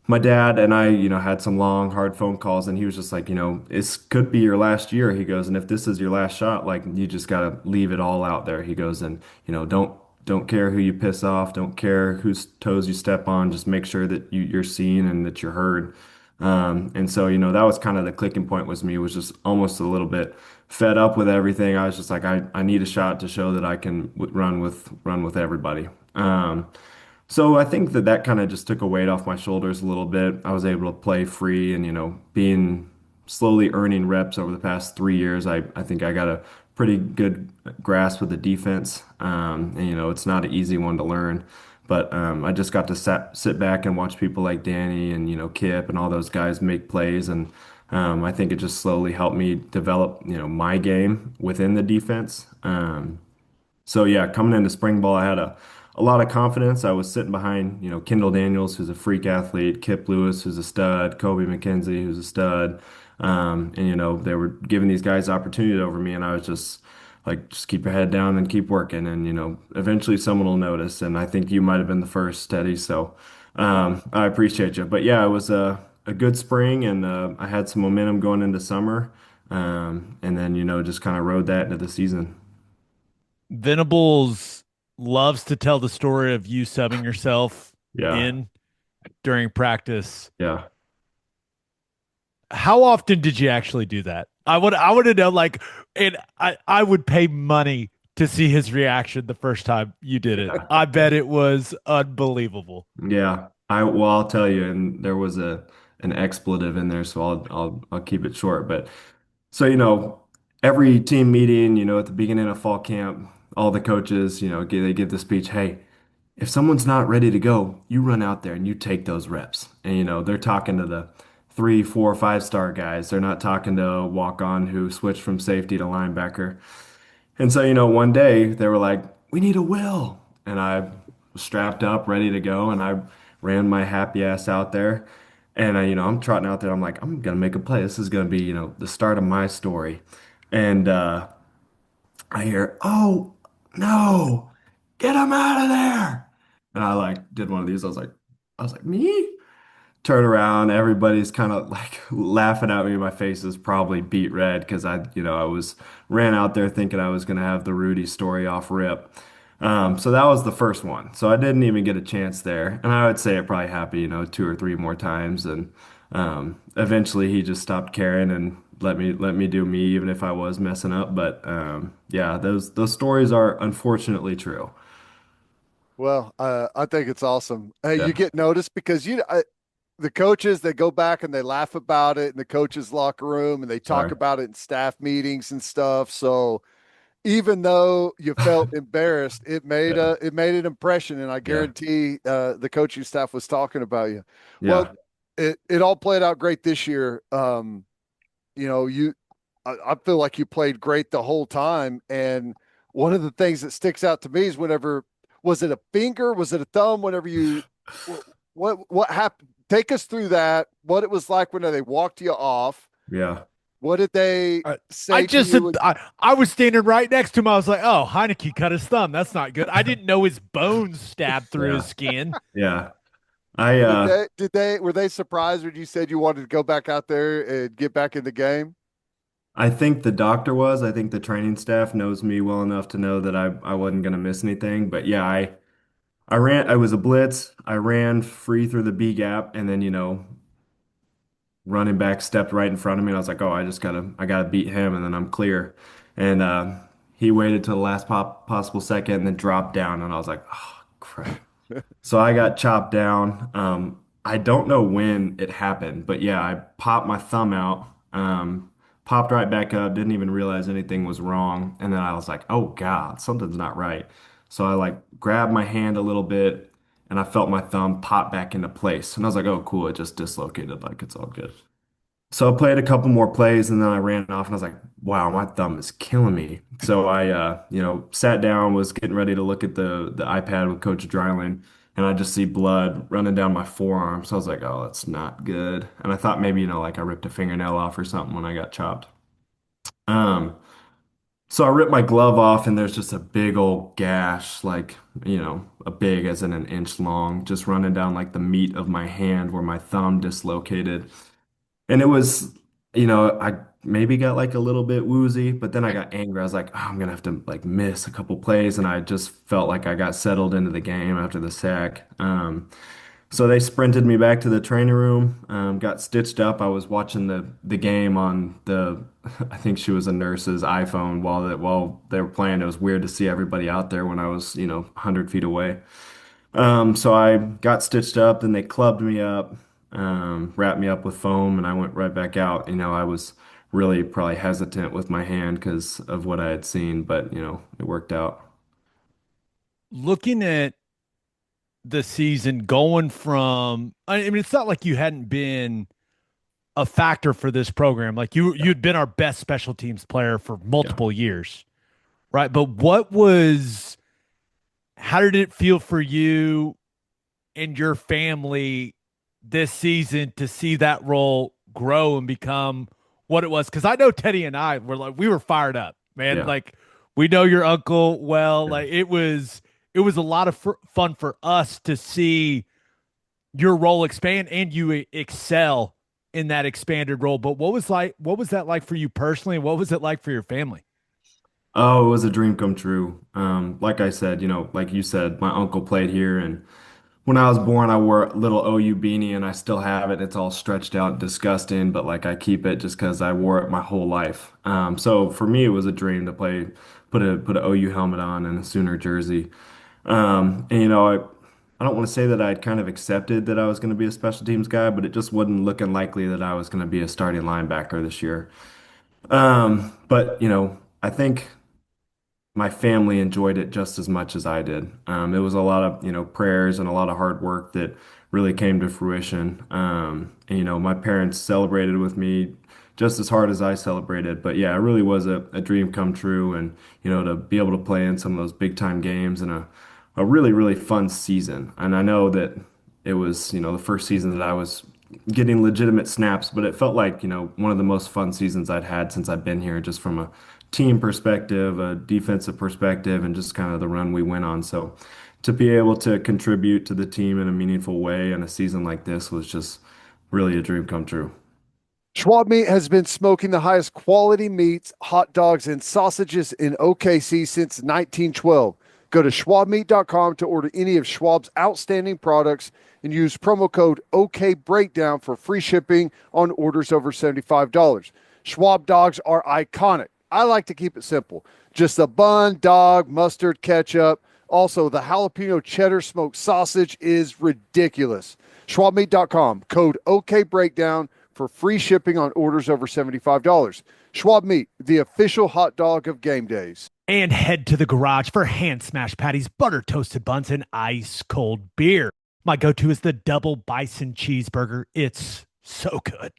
my dad and I, had some long, hard phone calls, and he was just like, this could be your last year. He goes, and if this is your last shot, like you just gotta leave it all out there. He goes, and don't care who you piss off, don't care whose toes you step on, just make sure that you're seen and that you're heard. And so, that was kind of the clicking point was me, was just almost a little bit fed up with everything. I was just like, I need a shot to show that I can run with everybody. So I think that that kind of just took a weight off my shoulders a little bit. I was able to play free and, being slowly earning reps over the past 3 years, I think I got a pretty good grasp of the defense. And, it's not an easy one to learn. But I just got to sit back and watch people like Danny and, Kip and all those guys make plays. And I think it just slowly helped me develop, my game within the defense. So yeah, coming into spring ball, I had a lot of confidence. I was sitting behind, Kendall Daniels, who's a freak athlete, Kip Lewis, who's a stud, Kobe McKenzie, who's a stud. And they were giving these guys opportunity over me, and I was just like, just keep your head down and keep working, and eventually someone will notice. And I think you might have been the first, Teddy. So I appreciate you. But yeah, it was a good spring, and I had some momentum going into summer. And then just kind of rode that into the season. Venables loves to tell the story of you subbing yourself Yeah. in during practice. Yeah. How often did you actually do that? I would have known like, and I would pay money to see his reaction the first time you did it. Yeah. I bet it was unbelievable. Yeah. I'll tell you, and there was an expletive in there, so I'll keep it short. But so every team meeting, at the beginning of fall camp, all the coaches, they give the speech, hey, if someone's not ready to go, you run out there and you take those reps. And they're talking to the 3, 4, 5 star guys. They're not talking to a walk on who switched from safety to linebacker. And so, one day they were like, we need a will. And I was strapped up, ready to go. And I ran my happy ass out there. And I'm trotting out there. I'm like, I'm going to make a play. This is going to be, the start of my story. And I hear, oh, no, get him out of there. And I like did one of these. I was like, me? Turn around, everybody's kind of like laughing at me. My face is probably beet red because I was ran out there thinking I was gonna have the Rudy story off rip. So that was the first one. So I didn't even get a chance there, and I would say it probably happened, 2 or 3 more times, and eventually he just stopped caring and let me do me, even if I was messing up. But yeah, those stories are unfortunately true. Well, I think it's awesome. Hey, you Yeah, get noticed because the coaches, they go back and they laugh about it in the coaches' locker room and they talk sorry. about it in staff meetings and stuff. So even though you felt embarrassed, Yeah, it made an impression, and I yeah, guarantee the coaching staff was talking about you. Well, yeah. it all played out great this year. You know, you I feel like you played great the whole time, and one of the things that sticks out to me is whenever was it a finger, was it a thumb? Whenever you what happened? Take us through that. What it was like when they walked you off. Yeah. What did they I say to just you? I was standing right next to him. I was like, "Oh, Heineke cut his thumb. That's not good." I didn't know his bones stabbed through his Yeah. skin. Yeah. I Did they were they surprised when you said you wanted to go back out there and get back in the game? I think the doctor was. I think the training staff knows me well enough to know that I wasn't gonna miss anything. But yeah, I ran. I was a blitz. I ran free through the B gap, and then running back stepped right in front of me. And I was like, oh, I gotta beat him, and then I'm clear. And he waited till the last possible second, and then dropped down, and I was like, oh crap. So I got chopped down. I don't know when it happened, but yeah, I popped my thumb out, popped right back up, didn't even realize anything was wrong. And then I was like, oh God, something's not right. So I like grabbed my hand a little bit and I felt my thumb pop back into place. And I was like, oh, cool, it just dislocated. Like it's all good. So I played a couple more plays and then I ran off and I was like, wow, my thumb is killing me. So I, sat down, was getting ready to look at the iPad with Coach Dryland, and I just see blood running down my forearm. So I was like, oh, that's not good. And I thought maybe, like I ripped a fingernail off or something when I got chopped. Um, so I ripped my glove off and there's just a big old gash, like, a big as in an inch long, just running down like the meat of my hand where my thumb dislocated. And it was, I maybe got like a little bit woozy, but then I got angry. I was like, oh, I'm gonna have to like miss a couple plays, and I just felt like I got settled into the game after the sack. So they sprinted me back to the training room, got stitched up. I was watching the game on I think she was a nurse's iPhone while they were playing. It was weird to see everybody out there when I was, 100 feet away. So I got stitched up, then they clubbed me up, wrapped me up with foam, and I went right back out. I was really probably hesitant with my hand because of what I had seen, but it worked out. Looking at the season going from, I mean, it's not like you hadn't been a factor for this program. Like you'd been our best special teams player for Yeah. multiple years, right? But how did it feel for you and your family this season to see that role grow and become what it was? Because I know Teddy and I were like, we were fired up, man. Yeah. Like we know your uncle well. Yeah. Like it was a lot of fun for us to see your role expand and you excel in that expanded role. But what was that like for you personally? And what was it like for your family? Oh, it was a dream come true. Like I said, like you said, my uncle played here, and when I was born, I wore a little OU beanie, and I still have it. It's all stretched out, disgusting, but like I keep it just because I wore it my whole life. So for me, it was a dream to play, put a OU helmet on and a Sooner jersey. And I don't want to say that I'd kind of accepted that I was going to be a special teams guy, but it just wasn't looking likely that I was going to be a starting linebacker this year. But I think my family enjoyed it just as much as I did. It was a lot of, prayers and a lot of hard work that really came to fruition. And, my parents celebrated with me just as hard as I celebrated. But yeah, it really was a dream come true. And, to be able to play in some of those big time games and a really, really fun season. And I know that it was, the first season that I was getting legitimate snaps, but it felt like, one of the most fun seasons I'd had since I've been here, just from a team perspective, a defensive perspective, and just kind of the run we went on. So to be able to contribute to the team in a meaningful way in a season like this was just really a dream come true. Schwab Meat has been smoking the highest quality meats, hot dogs, and sausages in OKC since 1912. Go to schwabmeat.com to order any of Schwab's outstanding products and use promo code OKBreakdown for free shipping on orders over $75. Schwab dogs are iconic. I like to keep it simple. Just a bun, dog, mustard, ketchup. Also, the jalapeno cheddar smoked sausage is ridiculous. Schwabmeat.com, code OKBreakdown for free shipping on orders over $75. Schwab Meat, the official hot dog of game days. And head to the garage for hand smashed patties, butter toasted buns, and ice cold beer. My go to is the double bison cheeseburger. It's so good.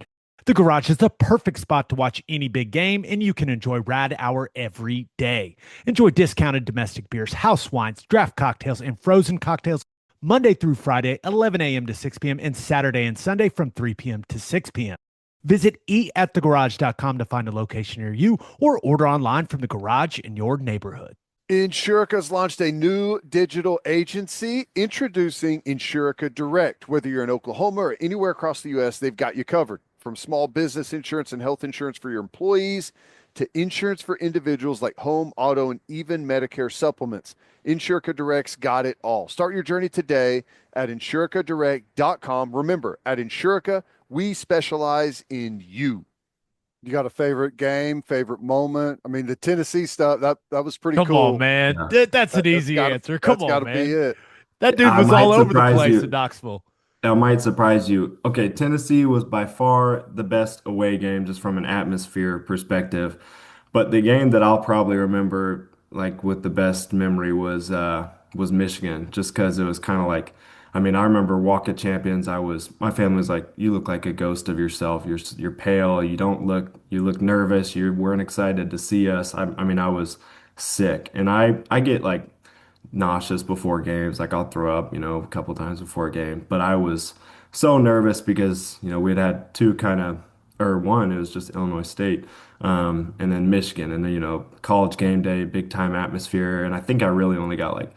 The garage is the perfect spot to watch any big game, and you can enjoy Rad Hour every day. Enjoy discounted domestic beers, house wines, draft cocktails, and frozen cocktails Monday through Friday, 11 a.m. to 6 p.m., and Saturday and Sunday from 3 p.m. to 6 p.m. Visit eatatthegarage.com to find a location near you or order online from the garage in your neighborhood. Insurica has launched a new digital agency introducing Insurica Direct. Whether you're in Oklahoma or anywhere across the U.S., they've got you covered. From small business insurance and health insurance for your employees to insurance for individuals like home, auto, and even Medicare supplements. Insurica Direct's got it all. Start your journey today at insuricadirect.com. Remember, at Insurica, we specialize in you. You got a favorite game, favorite moment? I mean, the Tennessee stuff, that was pretty Come cool. on, man. Yeah. That's an easy Gotta, answer. Come that's on, got to be man. it. That dude I was all might over the surprise place in you. Knoxville. That might surprise you. Okay, Tennessee was by far the best away game just from an atmosphere perspective. But the game that I'll probably remember like with the best memory was Michigan, just because it was kind of like I mean, I remember Walk of Champions. My family was like, "You look like a ghost of yourself. You're pale. You look nervous. You weren't excited to see us." I mean, I was sick, and I get like nauseous before games. Like I'll throw up, a couple times before a game. But I was so nervous because, we'd had two kind of, or one, it was just Illinois State, and then Michigan, and then, college game day, big time atmosphere. And I think I really only got like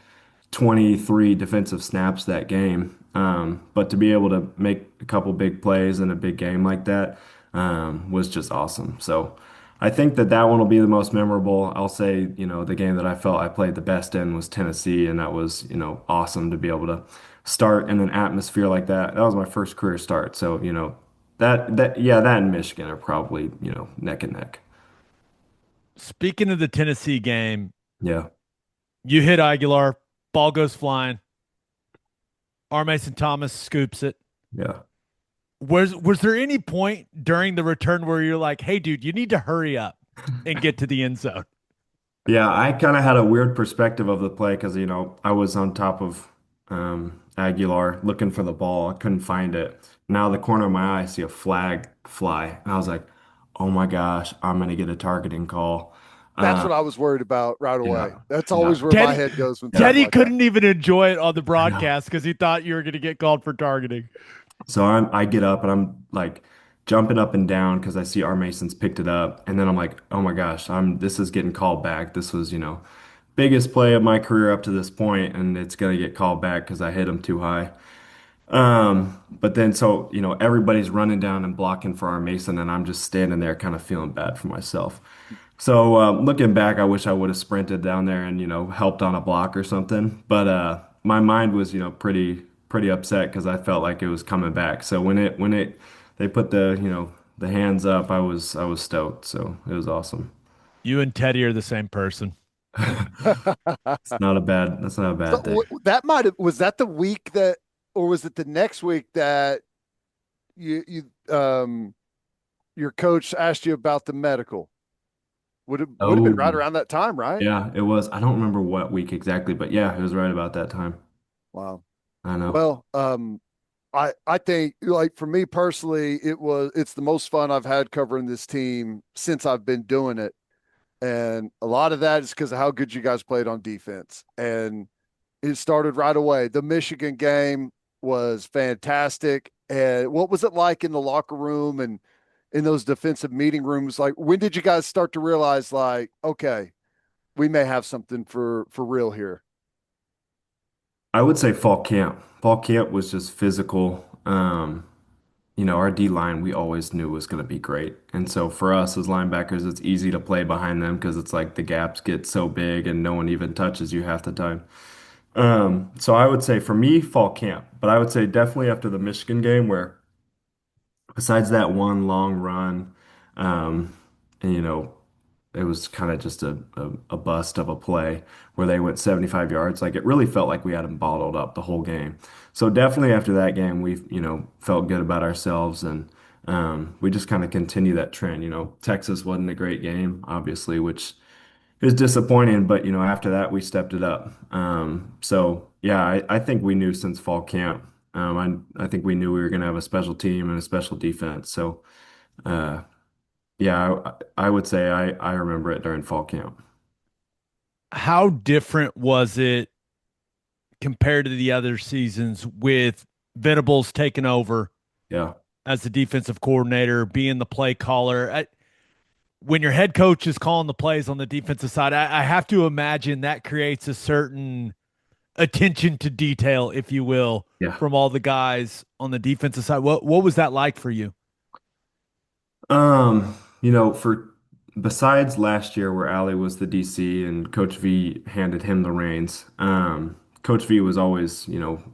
23 defensive snaps that game. But to be able to make a couple big plays in a big game like that, was just awesome. So I think that one will be the most memorable. I'll say, the game that I felt I played the best in was Tennessee, and that was, awesome to be able to start in an atmosphere like that. That was my first career start. So, that and Michigan are probably, neck and neck. Speaking of the Tennessee game, Yeah. you hit Aguilar, ball goes flying. R. Mason Thomas scoops it. Yeah. Was there any point during the return where you're like, hey, dude, you need to hurry up and get to the end zone? Yeah, I kind of had a weird perspective of the play because, I was on top of Aguilar looking for the ball. I couldn't find it. Now, the corner of my eye, I see a flag fly. And I was like, oh my gosh, I'm going to get a targeting call. That's Uh, what I was worried about right away. yeah. That's Yeah. always where my Teddy head goes when Yeah. something Teddy like that. couldn't even enjoy it on the I know. broadcast because he thought you were going to get called for targeting. So I get up and I'm like jumping up and down because I see our Masons picked it up. And then I'm like, oh my gosh, this is getting called back. This was, biggest play of my career up to this point, and it's gonna get called back because I hit him too high. But then so, everybody's running down and blocking for our Mason, and I'm just standing there kind of feeling bad for myself. So looking back, I wish I would have sprinted down there and, helped on a block or something. But my mind was, pretty upset because I felt like it was coming back. So when they put the hands up, I was stoked. So it was awesome. You and Teddy are the same person. That's not a So bad thing. that might have was that the week that, or was it the next week that you your coach asked you about the medical? Would have been right Oh, around that time, right? yeah, it was. I don't remember what week exactly, but yeah, it was right about that time. Wow. I know. Well, I think like for me personally, it's the most fun I've had covering this team since I've been doing it. And a lot of that is because of how good you guys played on defense. And it started right away. The Michigan game was fantastic. And what was it like in the locker room and in those defensive meeting rooms? Like, when did you guys start to realize, like, okay, we may have something for real here? I would say fall camp. Fall camp was just physical. Our D line we always knew was going to be great. And so for us as linebackers, it's easy to play behind them because it's like the gaps get so big and no one even touches you half the time. So I would say for me, fall camp, but I would say definitely after the Michigan game where besides that one long run, um, and it was kind of just a bust of a play where they went 75 yards. Like it really felt like we had them bottled up the whole game. So definitely after that game, we felt good about ourselves and we just kind of continue that trend. Texas wasn't a great game, obviously, which is disappointing, but after that we stepped it up. So yeah, I think we knew since fall camp. I think we knew we were going to have a special team and a special defense. So. Uh, yeah, I would say I remember it during fall camp. How different was it compared to the other seasons with Venables taking over Yeah. as the defensive coordinator, being the play caller? When your head coach is calling the plays on the defensive side, I have to imagine that creates a certain attention to detail, if you will, Yeah. from all the guys on the defensive side. What was that like for you? For besides last year where Ali was the DC and Coach V handed him the reins, Coach V was always,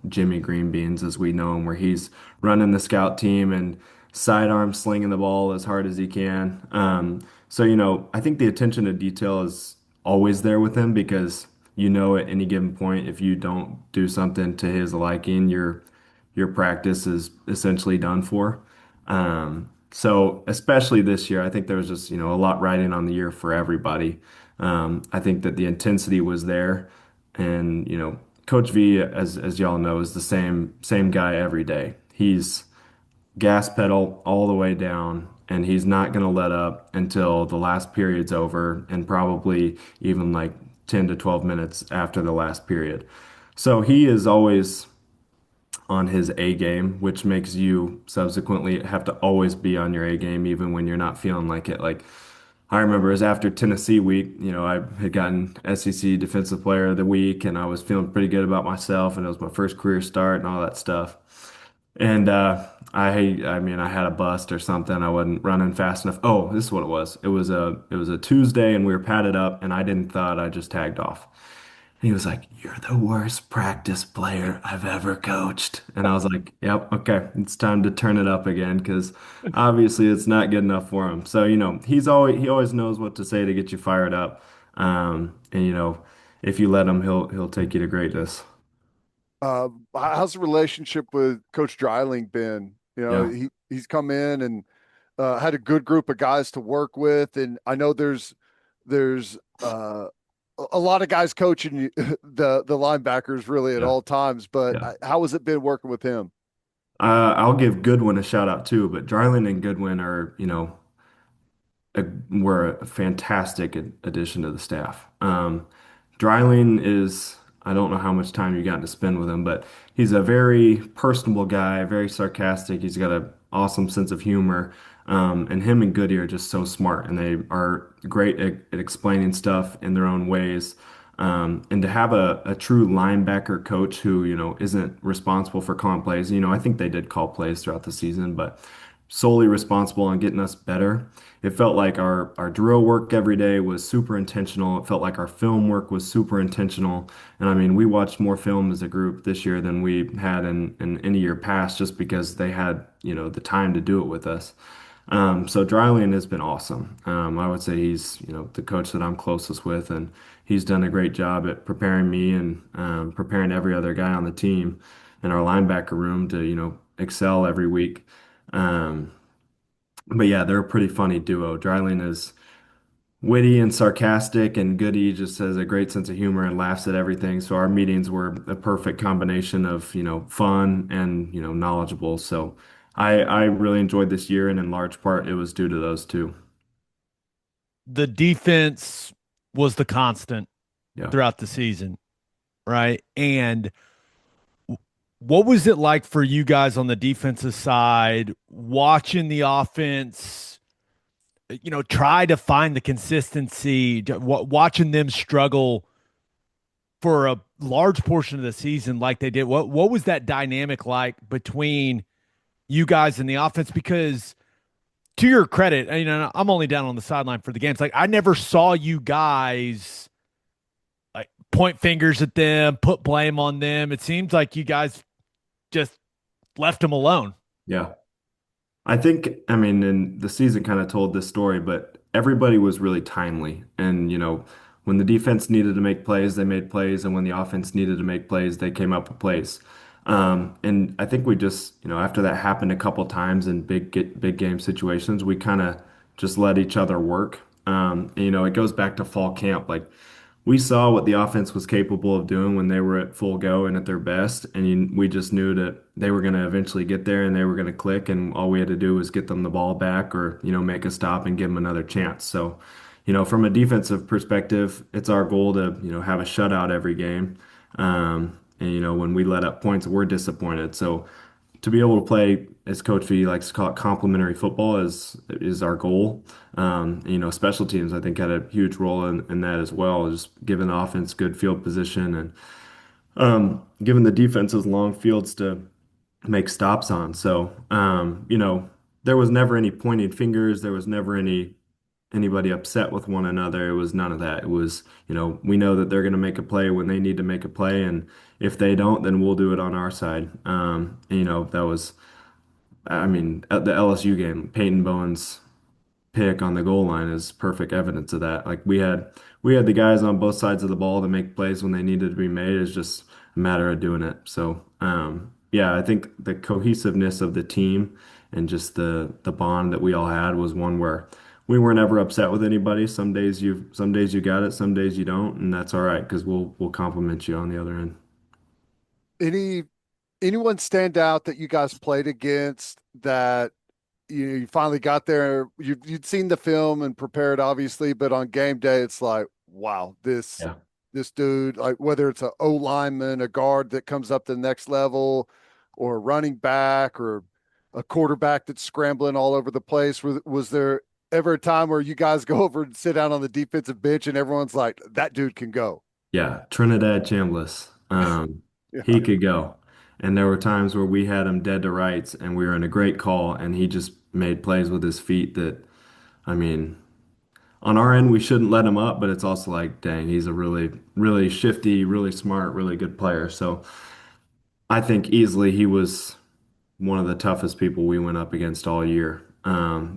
Jimmy Green Beans as we know him, where he's running the scout team and sidearm slinging the ball as hard as he can. So, I think the attention to detail is always there with him because at any given point, if you don't do something to his liking, your practice is essentially done for. So especially this year, I think there was just, a lot riding on the year for everybody. I think that the intensity was there and, Coach V, as y'all know, is the same guy every day. He's gas pedal all the way down, and he's not going to let up until the last period's over, and probably even like 10 to 12 minutes after the last period. So he is always on his A game, which makes you subsequently have to always be on your A game, even when you're not feeling like it. Like I remember it was after Tennessee week, I had gotten SEC Defensive Player of the Week, and I was feeling pretty good about myself, and it was my first career start and all that stuff. And I mean, I had a bust or something. I wasn't running fast enough. Oh, this is what it was. It was a Tuesday, and we were padded up, and I didn't thought I just tagged off. He was like, "You're the worst practice player I've ever coached." And I was like, "Yep, okay, it's time to turn it up again because obviously it's not good enough for him." So, he always knows what to say to get you fired up. And if you let him, he'll take you to greatness. How's the relationship with Coach Dreiling been? Yeah. He's come in and had a good group of guys to work with, and I know there's a lot of guys coaching the linebackers really at Yeah. all times. But Yeah. how has it been working with him? I'll give Goodwin a shout out too, but Dryland and Goodwin are, were a fantastic addition to the staff. Dryling is, I don't know how much time you got to spend with him, but he's a very personable guy, very sarcastic. He's got an awesome sense of humor. And him and Goody are just so smart, and they are great at explaining stuff in their own ways. And to have a true linebacker coach who, isn't responsible for calling plays, I think they did call plays throughout the season, but solely responsible on getting us better. It felt like our drill work every day was super intentional. It felt like our film work was super intentional. And I mean, we watched more film as a group this year than we had in any year past just because they had, the time to do it with us. So Dryland has been awesome. I would say he's, the coach that I'm closest with, and he's done a great job at preparing me and preparing every other guy on the team in our linebacker room to, excel every week. Um, but yeah, they're a pretty funny duo. Dryling is witty and sarcastic, and Goody just has a great sense of humor and laughs at everything. So our meetings were a perfect combination of, fun and, knowledgeable. So I really enjoyed this year, and in large part, it was due to those two. The defense was the constant Yeah. throughout the season, right? And what was it like for you guys on the defensive side watching the offense, try to find the consistency, watching them struggle for a large portion of the season like they did? What was that dynamic like between you guys and the offense? Because to your credit, I'm only down on the sideline for the games. Like I never saw you guys like point fingers at them, put blame on them. It seems like you guys just left them alone. Yeah. I think, I mean, and the season kind of told this story, but everybody was really timely. And, when the defense needed to make plays, they made plays. And when the offense needed to make plays, they came up with plays. And I think we just, after that happened a couple times in big game situations, we kind of just let each other work. It goes back to fall camp. Like we saw what the offense was capable of doing when they were at full go and at their best, and we just knew that they were going to eventually get there and they were going to click, and all we had to do was get them the ball back or make a stop and give them another chance. So, from a defensive perspective, it's our goal to have a shutout every game. And when we let up points, we're disappointed. So to be able to play, as Coach V likes to call it, complementary football is our goal. Special teams I think had a huge role in that as well, just giving the offense good field position and giving the defenses long fields to make stops on. So there was never any pointing fingers. There was never anybody upset with one another. It was none of that. It was, we know that they're going to make a play when they need to make a play, and if they don't, then we'll do it on our side. That was, I mean, at the LSU game, Peyton Bowen's pick on the goal line is perfect evidence of that. Like we had the guys on both sides of the ball to make plays when they needed to be made. It's just a matter of doing it. So yeah, I think the cohesiveness of the team and just the bond that we all had was one where we weren't ever upset with anybody. Some days you got it, some days you don't, and that's all right because we'll compliment you on the other end. Any anyone stand out that you guys played against that you finally got there? You'd seen the film and prepared, obviously, but on game day, it's like, wow, Yeah. this dude, like whether it's a O lineman, a guard that comes up to the next level, or a running back, or a quarterback that's scrambling all over the place. Was there ever a time where you guys go over and sit down on the defensive bench and everyone's like, that dude can go? Yeah, Trinidad Chambliss. He Yeah. could go. And there were times where we had him dead to rights and we were in a great call and he just made plays with his feet that, I mean, on our end we shouldn't let him up, but it's also like, dang, he's a really, really shifty, really smart, really good player. So I think easily he was one of the toughest people we went up against all year. I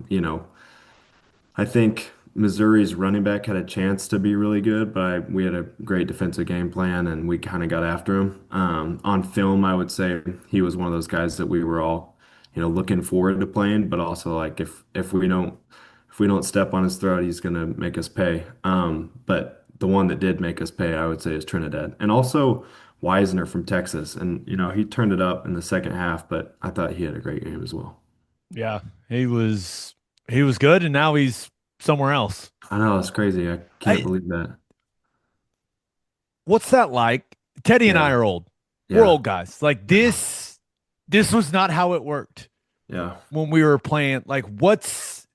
think Missouri's running back had a chance to be really good, but we had a great defensive game plan and we kind of got after him. On film, I would say he was one of those guys that we were all, looking forward to playing, but also like if we don't step on his throat, he's gonna make us pay. But the one that did make us pay, I would say, is Trinidad, and also Wisner from Texas, and he turned it up in the second half, but I thought he had a great game as well. Yeah, he was good, and now he's somewhere else. I know it's crazy. I can't I, believe that. what's that like? Teddy and I Yeah, are old. We're yeah, old guys. Like yeah, this was not how it worked yeah, when we were playing. Like what's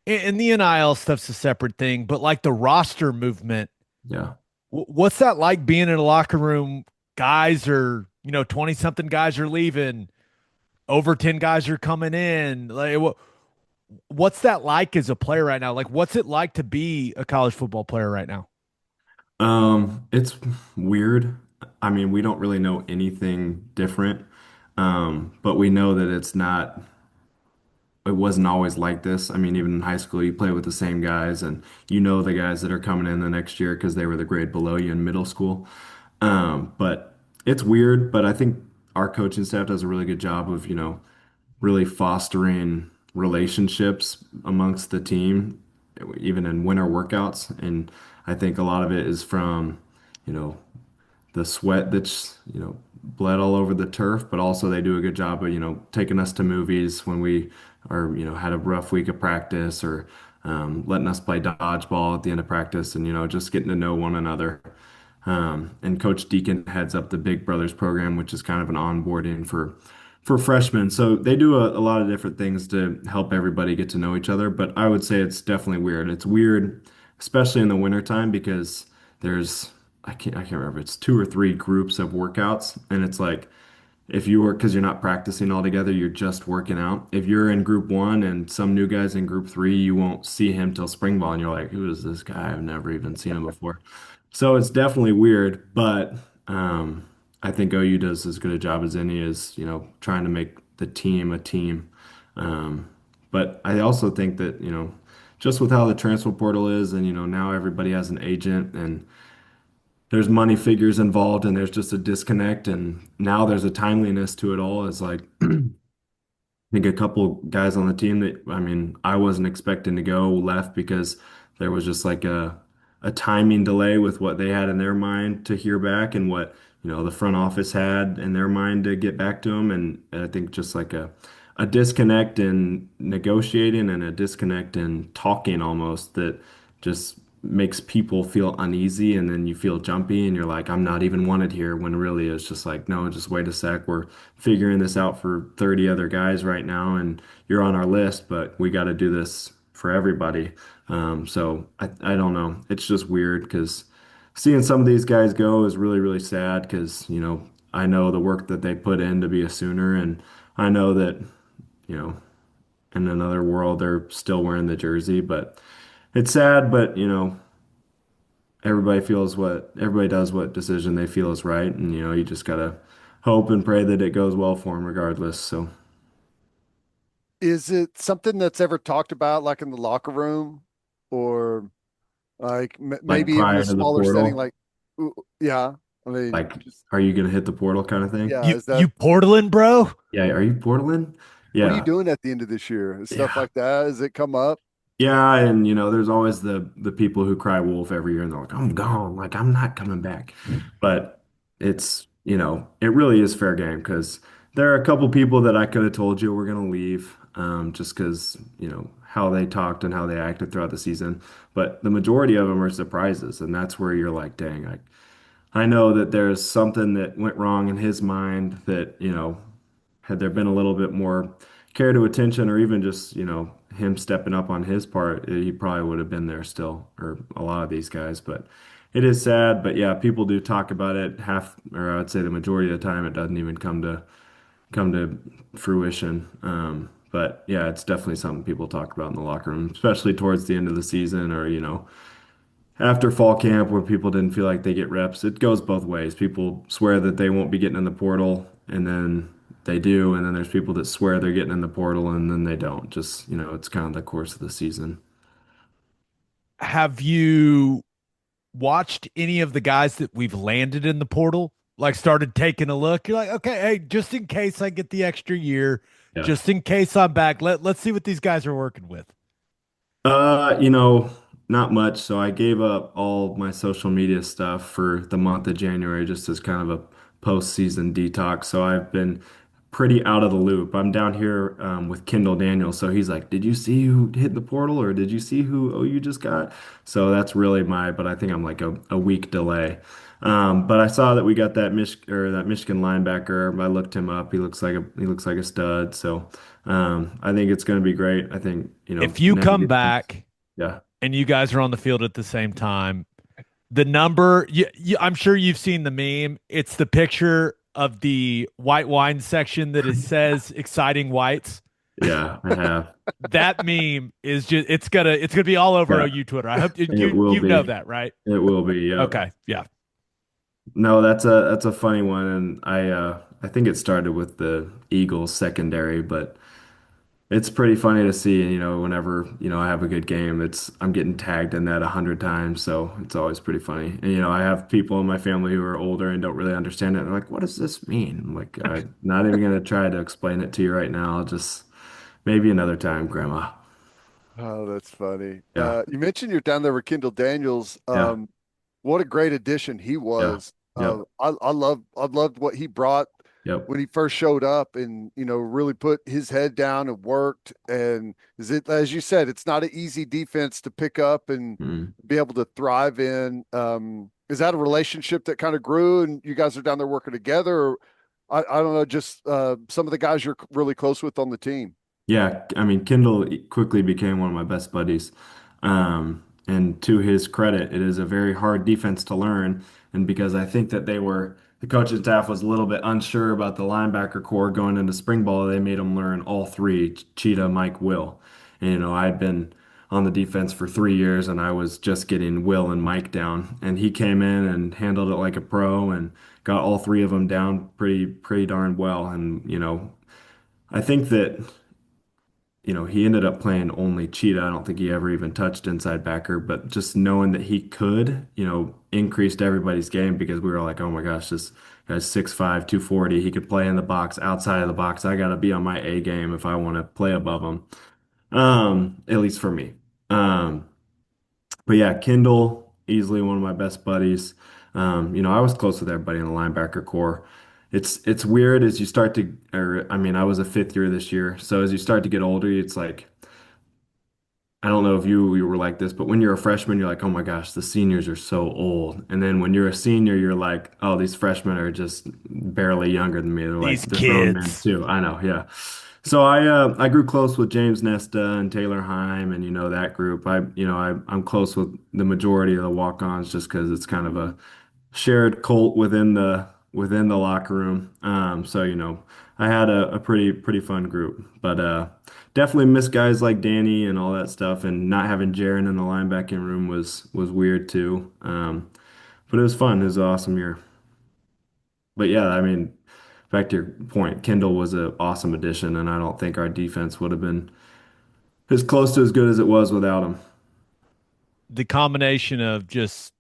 and the NIL stuff's a separate thing, but like the roster movement, yeah. what's that like being in a locker room? Guys are, 20 something guys are leaving, over 10 guys are coming in. Like what's that like as a player right now? Like what's it like to be a college football player right now? It's weird. I mean, we don't really know anything different, but we know that it wasn't always like this. I mean, even in high school, you play with the same guys, and the guys that are coming in the next year because they were the grade below you in middle school. But it's weird, but I think our coaching staff does a really good job of, really fostering relationships amongst the team, even in winter workouts. And I think a lot of it is from, you know, the sweat that's, bled all over the turf, but also they do a good job of, taking us to movies when we are, had a rough week of practice or letting us play dodgeball at the end of practice and, just getting to know one another. And Coach Deacon heads up the Big Brothers program, which is kind of an onboarding for freshmen. So they do a lot of different things to help everybody get to know each other. But I would say it's definitely weird. It's weird, especially in the wintertime, because there's I can't remember. It's two or three groups of workouts, and it's like if you work because you're not practicing all together, you're just working out. If you're in group one and some new guy's in group three, you won't see him till spring ball, and you're like, "Who is this guy? I've never even seen him before." So it's definitely weird, but I think OU does as good a job as any is, trying to make the team a team. Um, but I also think that, just with how the transfer portal is and, now everybody has an agent and there's money figures involved and there's just a disconnect and now there's a timeliness to it all. It's like think a couple guys on the team that I mean I wasn't expecting to go left because there was just like a timing delay with what they had in their mind to hear back and what the front office had in their mind to get back to them and I think just like a disconnect in negotiating and a disconnect in talking almost that just makes people feel uneasy and then you feel jumpy and you're like I'm not even wanted here when really it's just like no just wait a sec we're figuring this out for 30 other guys right now and you're on our list but we got to do this for everybody so I don't know it's just weird because seeing some of these guys go is really really sad because I know the work that they put in to be a Sooner and I know that you know in another world they're still wearing the jersey but it's sad but everybody does what decision they feel is right, and you just gotta hope and pray that it goes well for them regardless. So, Is it something that's ever talked about, like in the locker room, or like like maybe even a prior to the smaller setting? portal, Like, yeah, I mean, like, just are you gonna hit the portal kind of thing? yeah. You Is you that Portland, bro? Yeah, are you Portland? what are you Yeah, doing at the end of this year? Stuff yeah. like that. Does it come up? Yeah, and there's always the people who cry wolf every year and they're like, I'm gone, like I'm not coming back. But it's, it really is fair game because there are a couple people that I could have told you we're gonna leave, just because, how they talked and how they acted throughout the season. But the majority of them are surprises, and that's where you're like, dang, I know that there's something that went wrong in his mind that, had there been a little bit more care to attention or even just, him stepping up on his part, he probably would have been there still, or a lot of these guys. But it is sad. But yeah, people do talk about it half, or I would say the majority of the time, it doesn't even come to fruition. But yeah, it's definitely something people talk about in the locker room, especially towards the end of the season or, after fall camp where people didn't feel like they get reps, it goes both ways. People swear that they won't be getting in the portal, and then they do, and then there's people that swear they're getting in the portal and then they don't. Just, it's kind of the course of the season. have you watched any of the guys that we've landed in the portal? Like started taking a look. You're like, okay, hey, just in case I get the extra year, Yeah. just in case I'm back, let's see what these guys are working with. You know, not much. So I gave up all my social media stuff for the month of January just as kind of a post-season detox. So I've been pretty out of the loop. I'm down here with Kendall Daniels. So he's like, "Did you see who hit the portal, or did you see who you just got?" So that's really but I think I'm like a week delay. But I saw that we got that Michigan linebacker. I looked him up. He looks like a stud. So I think it's going to be great. I think, If you come navigating. back Yeah. and you guys are on the field at the same time, the number, I'm sure you've seen the meme. It's the picture of the white wine section that it says exciting whites. Yeah, I have. That meme is just it's gonna be all over Yeah, OU Twitter. I hope it you will you know be. that, right? It will be. Yep. Okay, yeah. No, that's a funny one, and I think it started with the Eagles secondary, but it's pretty funny to see, whenever, I have a good game, I'm getting tagged in that 100 times, so it's always pretty funny. And I have people in my family who are older and don't really understand it. They're like, "What does this mean?" I'm like, I'm not even gonna try to explain it to you right now. I'll just maybe another time, Grandma. Oh, that's funny. Yeah, You mentioned you're down there with Kendall Daniels. yeah, What a great addition he yeah, was. yep, I loved what he brought yep. when he first showed up, and really put his head down and worked. And is it, as you said, it's not an easy defense to pick up and Mm. be able to thrive in. Is that a relationship that kind of grew, and you guys are down there working together? Or I don't know, just some of the guys you're really close with on the team. Yeah, I mean, Kendall quickly became one of my best buddies. And to his credit, it is a very hard defense to learn. And because I think that the coaching staff was a little bit unsure about the linebacker core going into spring ball, they made him learn all three, Cheetah, Mike, Will. And, I'd been on the defense for 3 years and I was just getting Will and Mike down. And he came in and handled it like a pro and got all three of them down pretty darn well. And, I think that he ended up playing only Cheetah. I don't think he ever even touched inside backer, but just knowing that he could, increased everybody's game because we were like, oh my gosh, this guy's 6'5", 240. He could play in the box, outside of the box. I got to be on my A game if I want to play above him. At least for me. Um, but yeah, Kendall, easily one of my best buddies. I was close with everybody in the linebacker core. It's weird as you start to, or I mean, I was a fifth year this year, so as you start to get older, it's like I don't know if you were like this, but when you're a freshman, you're like, oh my gosh, the seniors are so old. And then when you're a senior, you're like, oh, these freshmen are just barely younger than me. These They're grown men kids. too. I know, yeah. So I grew close with James Nesta and Taylor Heim and that group. I'm close with the majority of the walk-ons just because it's kind of a shared cult within the locker room. So I had a pretty fun group, but definitely miss guys like Danny and all that stuff, and not having Jaron in the linebacking room was weird too. But it was fun. It was an awesome year. But yeah, I mean, back to your point, Kendall was an awesome addition, and I don't think our defense would have been as close to as good as it was without him. The combination of just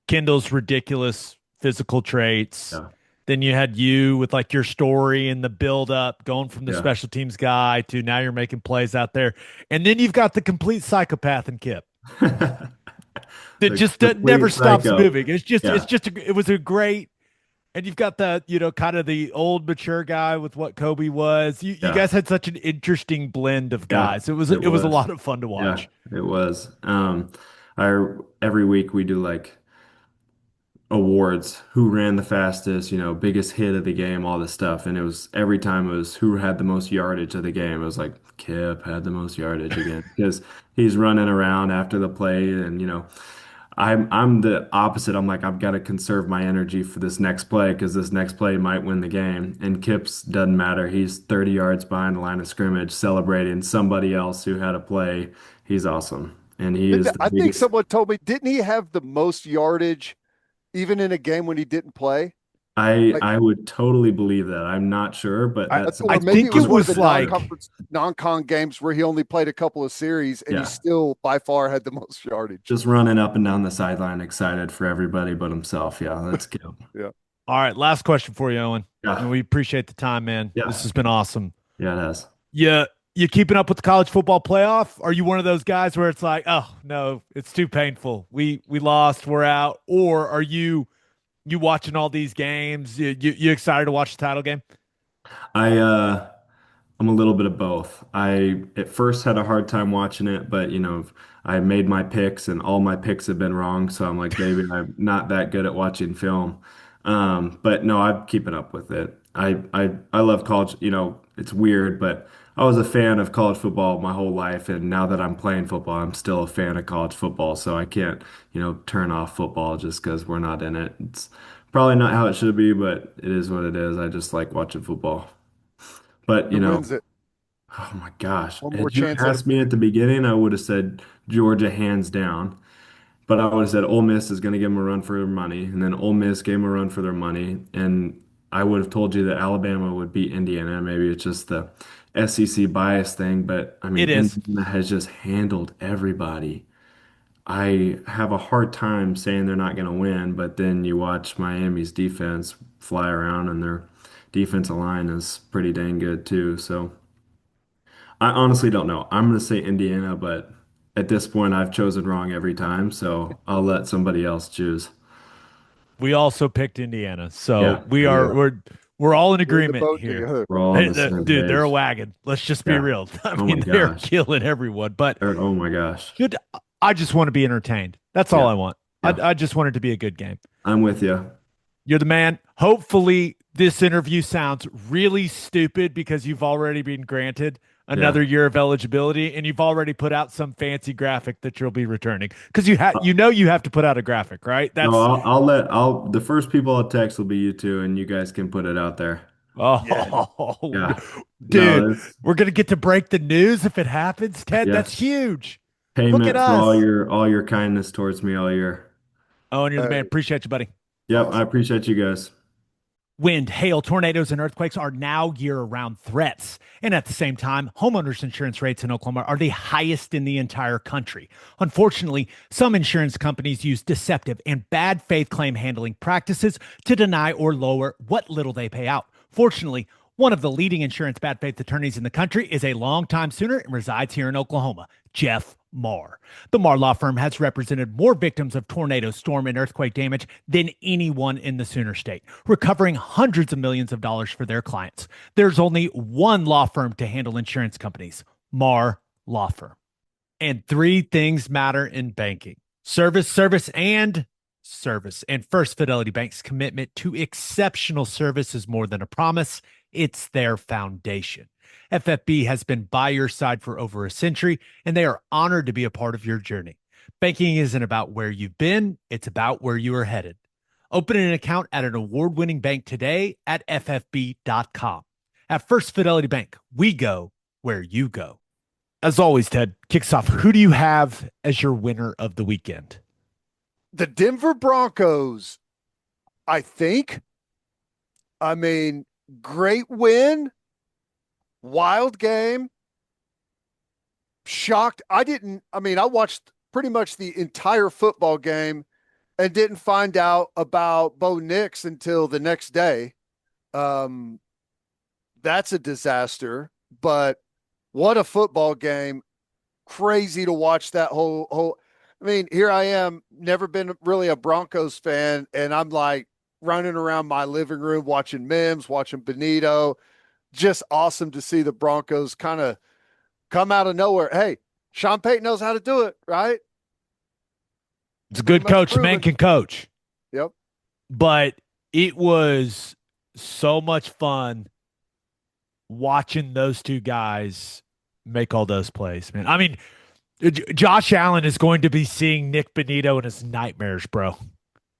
Kendall's ridiculous physical traits. Yeah, Then you had you with like your story and the build up going from the yeah. special teams guy to now you're making plays out there. And then you've got the complete psychopath in Kip that The just never complete stops psycho. moving. Yeah, It was a great, and you've got the, kind of the old mature guy with what Kobe was. You yeah, guys had such an interesting blend of yeah. guys. It was, It it was a was. lot of fun to Yeah, watch. it was. Every week we do like awards, who ran the fastest, biggest hit of the game, all this stuff. And it was every time it was who had the most yardage of the game. It was like Kip had the most yardage again because he's running around after the play, and I'm the opposite. I'm like, I've got to conserve my energy for this next play because this next play might win the game. And Kip's doesn't matter. He's 30 yards behind the line of scrimmage celebrating somebody else who had a play. He's awesome. And he is the I think biggest. someone told me, didn't he have the most yardage even in a game when he didn't play? I would totally believe that. I'm not sure, but I, that's I Or maybe it think was it one of the was like, non-conference, non-con games where he only played a couple of series and he yeah, still by far had the most yardage. just running up and down the sideline, excited for everybody but himself. Yeah, that's good. Yeah. all right, last question for you, Owen. And Yeah, we appreciate the time, man. This yeah, has been awesome. yeah, it has. Yeah, you keeping up with the college football playoff? Are you one of those guys where it's like, oh no, it's too painful. We lost, we're out. Or are you watching all these games? You excited to watch the title game? I I'm a little bit of both. I at first had a hard time watching it, but I made my picks and all my picks have been wrong, so I'm like, maybe I'm not that good at watching film. But no, I'm keeping up with it. I love college, it's weird, but I was a fan of college football my whole life, and now that I'm playing football, I'm still a fan of college football, so I can't, turn off football just because we're not in it. It's probably not how it should be, but it is what it is. I just like watching football. But, Who wins it? oh my gosh. One more Had you chance at a asked me at the beginning, I would have said Georgia hands down. But I would have said Ole Miss is going to give them a run for their money. And then Ole Miss gave them a run for their money. And I would have told you that Alabama would beat Indiana. Maybe it's just the SEC bias thing. But I It mean, is. Indiana has just handled everybody. I have a hard time saying they're not going to win. But then you watch Miami's defense fly around, and their defensive line is pretty dang good too. So. I honestly don't know. I'm going to say Indiana, but at this point, I've chosen wrong every time, so I'll let somebody else choose. We also picked Indiana, so Yeah, there you go. we're all in We're in the agreement boat here. together. We're all on Hey, the same dude, they're a page. wagon. Let's just be Yeah. real. I Oh my mean, they're gosh. killing everyone. But Oh my gosh. good. I just want to be entertained. That's all Yeah, I want. yeah. I just want it to be a good game. I'm with you. You're the man. Hopefully, this interview sounds really stupid because you've already been granted Yeah. another year of eligibility and you've already put out some fancy graphic that you'll be returning because Uh, you have to put out a graphic, right? No, That's the first people I'll text will be you two, and you guys can put it out there. Yeah. oh, Yeah. dude, No, it's, we're gonna get to break the news if it happens, Ted. That's yes. huge. Look at Payment for us. all your kindness towards me all year. Oh, and you're the man. Hey, Appreciate you, buddy. Yep, I awesome. appreciate you guys. Wind, hail, tornadoes, and earthquakes are now year round threats. And at the same time, homeowners insurance rates in Oklahoma are the highest in the entire country. Unfortunately, some insurance companies use deceptive and bad faith claim handling practices to deny or lower what little they pay out. Fortunately, one of the leading insurance bad faith attorneys in the country is a longtime Sooner and resides here in Oklahoma, Jeff Marr. The Marr Law Firm has represented more victims of tornado, storm, and earthquake damage than anyone in the Sooner State, recovering hundreds of millions of dollars for their clients. There's only one law firm to handle insurance companies, Marr Law Firm. And three things matter in banking: service, service, and service. And First Fidelity Bank's commitment to exceptional service is more than a promise, it's their foundation. FFB has been by your side for over a century, and they are honored to be a part of your journey. Banking isn't about where you've been, it's about where you are headed. Open an account at an award-winning bank today at ffb.com. At First Fidelity Bank, we go where you go. As always, Ted, kicks off. Who do you have as your winner of the weekend? The Denver Broncos, I think. I mean, great win, wild game. Shocked. I watched pretty much the entire football game and didn't find out about Bo Nix until the next day. Um, that's a disaster, but what a football game. Crazy to watch that whole. I mean, here I am, never been really a Broncos fan, and I'm like running around my living room watching Mims, watching Benito. Just awesome to see the Broncos kind of come out of nowhere. Hey, Sean Payton knows how to do it, right? It's a Pretty good much coach. proven. Man can coach. Yep. But it was so much fun watching those two guys make all those plays, man. I mean, Josh Allen is going to be seeing Nick Benito in his nightmares, bro.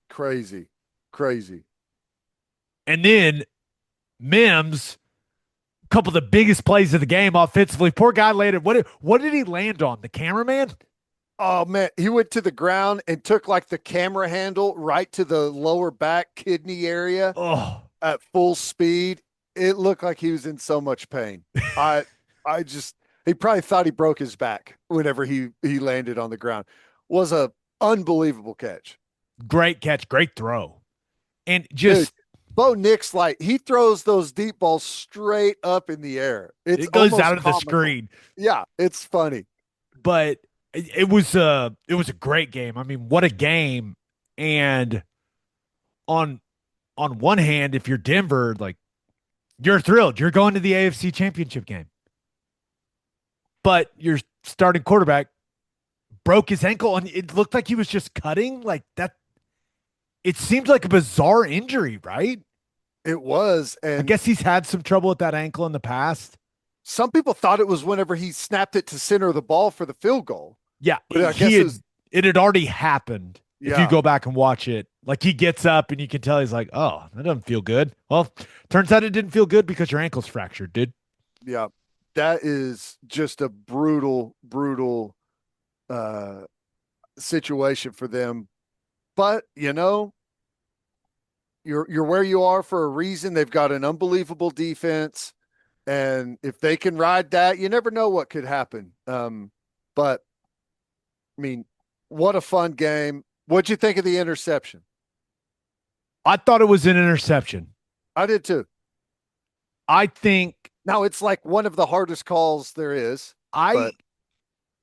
Crazy. Crazy. And then Mims, a couple of the biggest plays of the game offensively. Poor guy landed. What did he land on? The cameraman? Oh man, he went to the ground and took like the camera handle right to the lower back kidney area Oh, at full speed. It looked like he was in so much pain. I I just he probably thought he broke his back whenever he landed on the ground. Was a unbelievable catch. great catch, great throw. And Dude, just Bo Nix, like he throws those deep balls straight up in the air. It's it goes almost out of the comical. screen. Yeah, it's funny. But it was a great game. I mean, what a game. And on on one hand, if you're Denver, like you're thrilled. You're going to the AFC Championship game. But your starting quarterback broke his ankle and it looked like he was just cutting like that. It seemed like a bizarre injury, right? It was, I and guess he's had some trouble with that ankle in the past. some people thought it was whenever he snapped it to center the ball for the field goal. Yeah, But I guess it had already happened. If you yeah, go back and watch it, like he gets up and you can tell he's like, "Oh, that doesn't feel good." Well, turns out it didn't feel good because your ankle's fractured, dude. yeah. That is just a brutal, brutal uh situation for them. But you're where you are for a reason. They've got an unbelievable defense. And if they can ride that, you never know what could happen. But I mean, what a fun game. What'd you think of the interception? I thought it was an interception. I did too. I think Now it's like one of the hardest calls there is, I but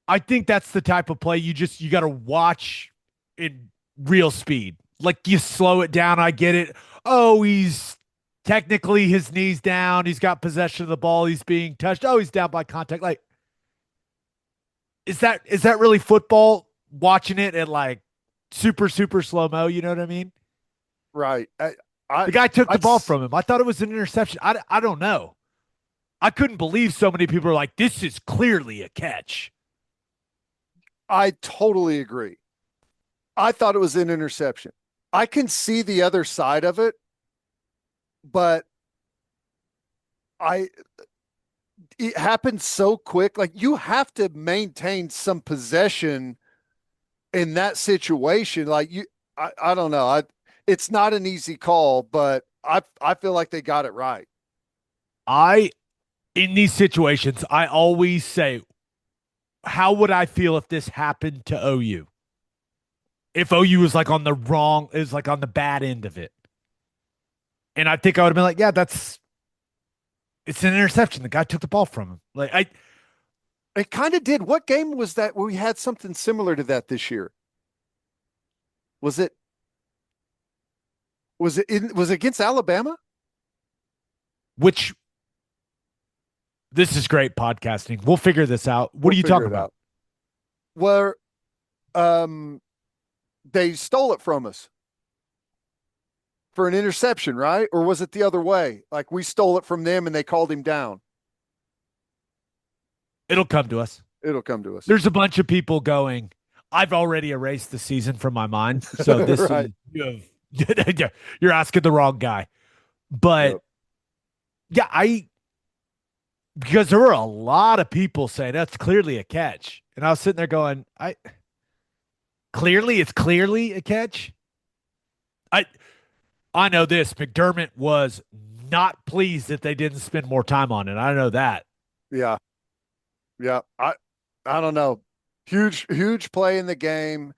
I think that's the type of play you got to watch in real speed. Like you slow it down. I get it. Oh, he's technically his knees down. He's got possession of the ball. He's being touched. Oh, he's down by contact. Like, is that really football? Watching it at like super super slow mo. You know what I mean? right. The guy took the I'd ball s- from him. I thought it was an interception. I don't know. I couldn't believe so many people are like, this is clearly a catch. I totally agree. I thought it was an interception. I can see the other side of it, but I it happened so quick. Like you have to maintain some possession in that situation. Like I don't know. It's not an easy call, but I feel like they got it right. I in these situations, I always say, how would I feel if this happened to OU? If OU was like on the wrong, is like on the bad end of it. And I think I would have been like, yeah, it's an interception. The guy took the ball from him. Like It kind of did. What game was that where we had something similar to that this year? Was it was it against Alabama? which this is great podcasting. We'll figure this out. What We'll are you figure talking it about? out. Where um they stole it from us for an interception, right? Or was it the other way? Like we stole it from them and they called him down. It'll come to us. It'll come to us. There's a bunch of people going, I've already erased the season from my mind. So this Right. is you're asking the wrong guy. But Yep. yeah, because there were a lot of people saying that's clearly a catch. And I was sitting there going, it's clearly a catch. I I know this. McDermott was not pleased that they didn't spend more time on it. I know that. Yeah. Yeah. I don't know. Huge play in the game.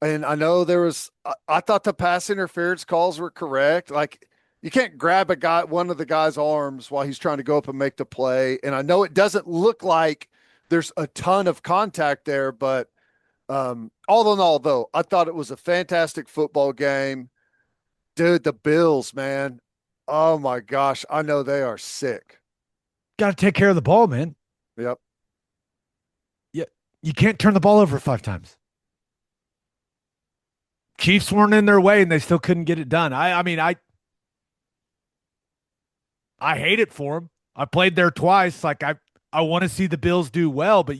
And I know there was I thought the pass interference calls were correct. Like you can't grab one of the guy's arms while he's trying to go up and make the play. And I know it doesn't look like there's a ton of contact there, but all in all, though, I thought it was a fantastic football game. Dude, the Bills, man. Oh my gosh. I know they are sick. Got to take care of the ball, man. Yep. Yeah, you can't turn the ball over 5 times. Chiefs weren't in their way and they still couldn't get it done. I mean, I hate it for them. I played there twice. Like I want to see the Bills do well, but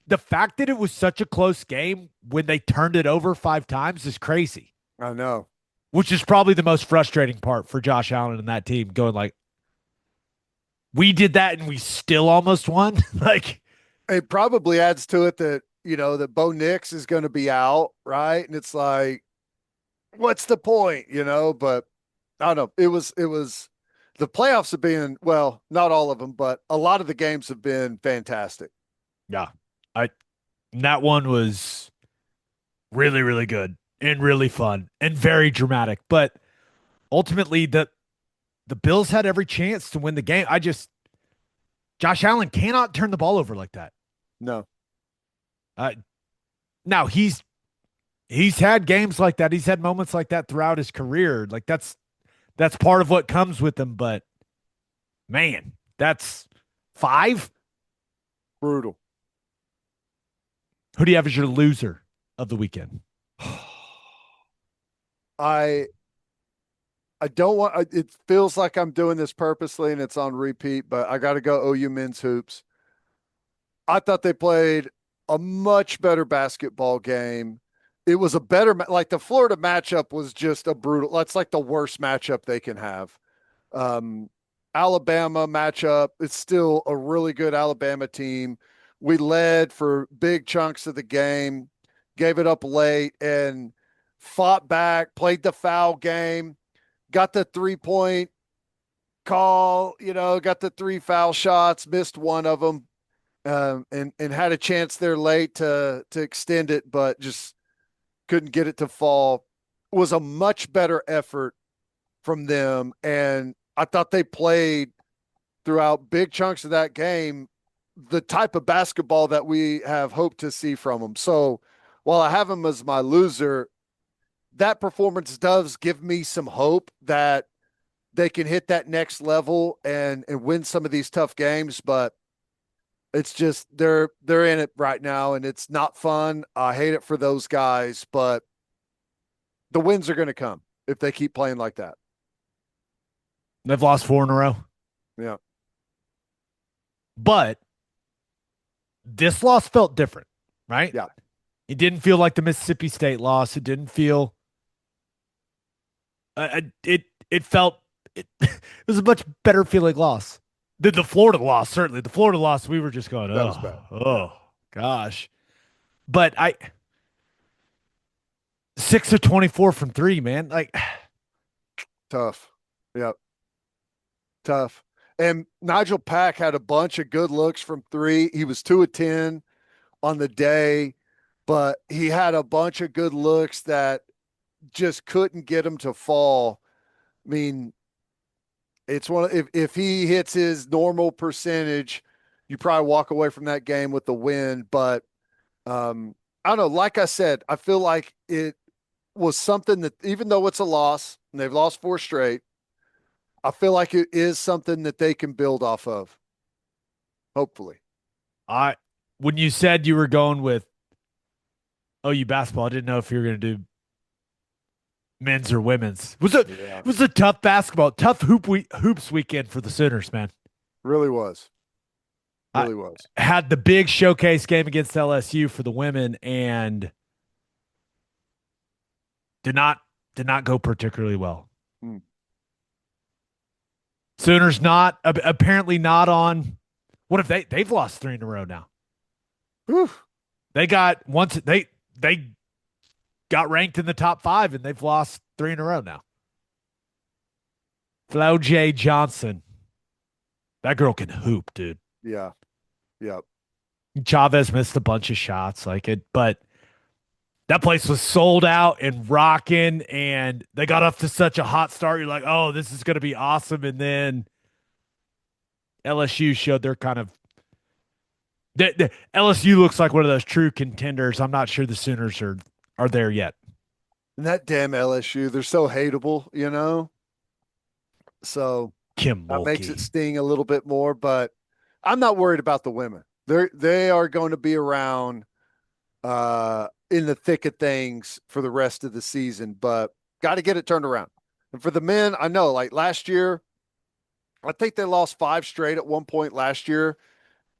the fact that it was such a close game when they turned it over 5 times is crazy. I know. Which is probably the most frustrating part for Josh Allen and that team going like, we did that and we still almost won. Like It probably adds to it that that Bo Nix is going to be out, right? And it's like, what's the point, But I don't know. It was the playoffs have been, well, not all of them, but a lot of the games have been fantastic. Yeah. That one was really, really good and really fun and very dramatic. But ultimately, the Bills had every chance to win the game. Josh Allen cannot turn the ball over like that. No. Now he's had games like that. He's had moments like that throughout his career. Like that's part of what comes with him. But man, that's 5. Brutal. Who do you have as your loser of the weekend? I don't want. It feels like I'm doing this purposely and it's on repeat, but I got to go OU men's hoops. I thought they played a much better basketball game. It was a better, like the Florida matchup was just a brutal. That's like the worst matchup they can have. Alabama matchup. It's still a really good Alabama team. We led for big chunks of the game, gave it up late, and fought back, played the foul game, got the 3-point call, got the 3 foul shots, missed one of them, and had a chance there late to extend it, but just couldn't get it to fall. It was a much better effort from them, and I thought they played throughout big chunks of that game the type of basketball that we have hoped to see from them. So while I have them as my loser, that performance does give me some hope that they can hit that next level and win some of these tough games. But it's just they're in it right now, and it's not fun. I hate it for those guys, but the wins are going to come if they keep playing like that. They've lost 4 in a row. Yeah. But this loss felt different, right? Yeah. It didn't feel like the Mississippi State loss. It didn't feel it felt it was a much better feeling loss than the Florida loss. Certainly, the Florida loss, we were just going, That was bad. Oh gosh. But 6 of 24 from 3, man. Like tough. Yep. Tough. And Nigel Pack had a bunch of good looks from 3. He was 2 of 10 on the day, but he had a bunch of good looks that just couldn't get him to fall. I mean, it's if he hits his normal percentage, you probably walk away from that game with the win. But I don't know. Like I said, I feel like it was something that, even though it's a loss and they've lost 4 straight, I feel like it is something that they can build off of. Hopefully. When you said you were going with OU basketball, I didn't know if you were going to do men's or women's. It was a tough hoops weekend for the Sooners, man. Really was. Really was. Had the big showcase game against LSU for the women and did not go particularly well. Sooners apparently not on. What if they've lost 3 in a row now? Whew. They got ranked in the top 5 and they've lost 3 in a row now. Flo J. Johnson. That girl can hoop, dude. Yeah. Yep. Chavez missed a bunch of shots but that place was sold out and rocking, and they got off to such a hot start. You're like, oh, this is going to be awesome. And then LSU showed their kind of the LSU looks like one of those true contenders. I'm not sure the Sooners are there yet. And that damn LSU, they're so hateable, So Kim that Mulkey makes it sting a little bit more, but I'm not worried about the women. They are going to be around in the thick of things for the rest of the season, but got to get it turned around. And for the men, I know, like last year, I think they lost 5 straight at one point last year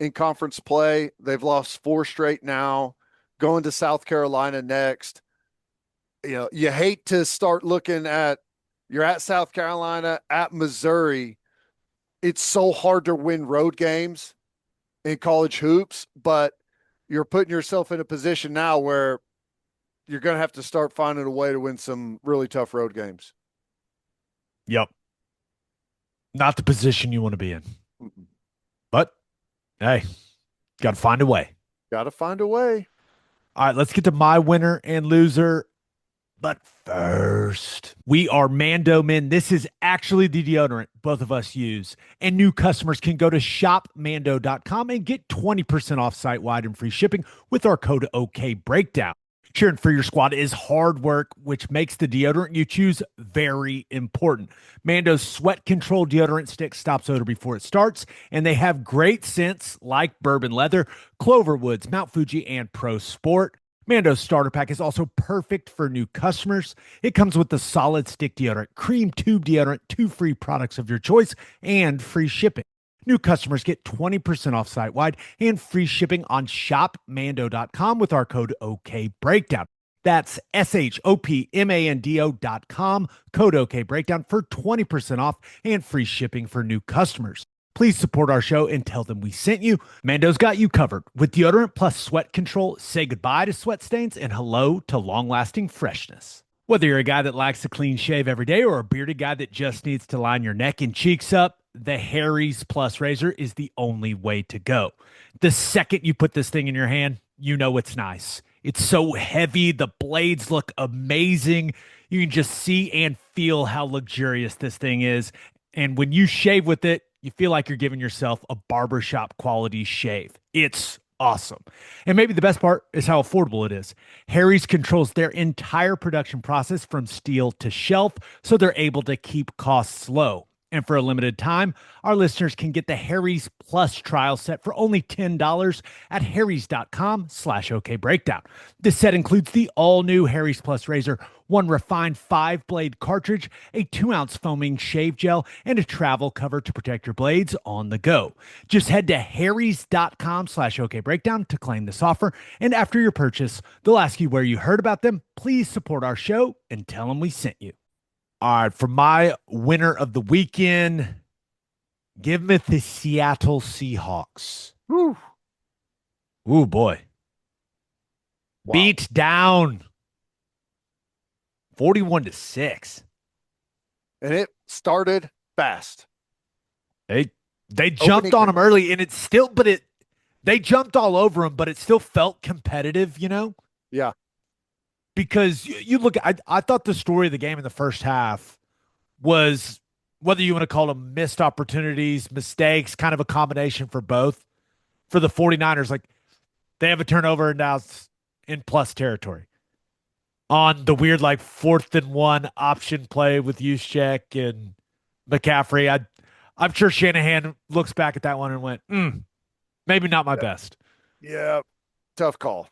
in conference play. They've lost 4 straight now, going to South Carolina next. You hate to start looking at, you're at South Carolina, at Missouri. It's so hard to win road games in college hoops, but you're putting yourself in a position now where you're going to have to start finding a way to win some really tough road games. Yep. Not the position you want to be in. Mm-mm. But, hey, got to find a way. Got to find a way. All right, let's get to my winner and loser. But first, we are Mando Men. This is actually the deodorant both of us use. And new customers can go to shopmando.com and get 20% off site-wide and free shipping with our code OKBreakdown. Cheering for your squad is hard work, which makes the deodorant you choose very important. Mando's sweat control deodorant stick stops odor before it starts, and they have great scents like bourbon leather, Cloverwoods, Mount Fuji, and Pro Sport. Mando's starter pack is also perfect for new customers. It comes with the solid stick deodorant, cream tube deodorant, 2 free products of your choice, and free shipping. New customers get 20% off site-wide and free shipping on shopmando.com with our code OKBreakdown. That's shopmando.com, code OKBreakdown for 20% off and free shipping for new customers. Please support our show and tell them we sent you. Mando's got you covered. With deodorant plus sweat control, say goodbye to sweat stains and hello to long-lasting freshness. Whether you're a guy that likes a clean shave every day or a bearded guy that just needs to line your neck and cheeks up, the Harry's Plus razor is the only way to go. The second you put this thing in your hand, you know it's nice. It's so heavy. The blades look amazing. You can just see and feel how luxurious this thing is. And when you shave with it, you feel like you're giving yourself a barbershop quality shave. It's awesome. And maybe the best part is how affordable it is. Harry's controls their entire production process from steel to shelf, so they're able to keep costs low. And for a limited time, our listeners can get the Harry's Plus trial set for only $10 at harrys.com/OKBreakdown. This set includes the all-new Harry's Plus razor, 1 refined 5-blade cartridge, a 2-ounce foaming shave gel, and a travel cover to protect your blades on the go. Just head to harrys.com/OKBreakdown to claim this offer. And after your purchase, they'll ask you where you heard about them. Please support our show and tell them we sent you. All right, for my winner of the weekend, give me the Seattle Seahawks. Woo. Ooh, boy. Wow. Beat down 41-6. And it started fast. They jumped on them early, and they jumped all over them, but it still felt competitive, you know? Yeah. Because you look, I thought the story of the game in the first half was, whether you want to call them missed opportunities, mistakes, kind of a combination for both. For the 49ers, like, they have a turnover and now it's in plus territory. On the weird, like, 4th and 1 option play with Juszczyk and McCaffrey, I'm sure Shanahan looks back at that one and went, maybe not my best. Yeah, tough call.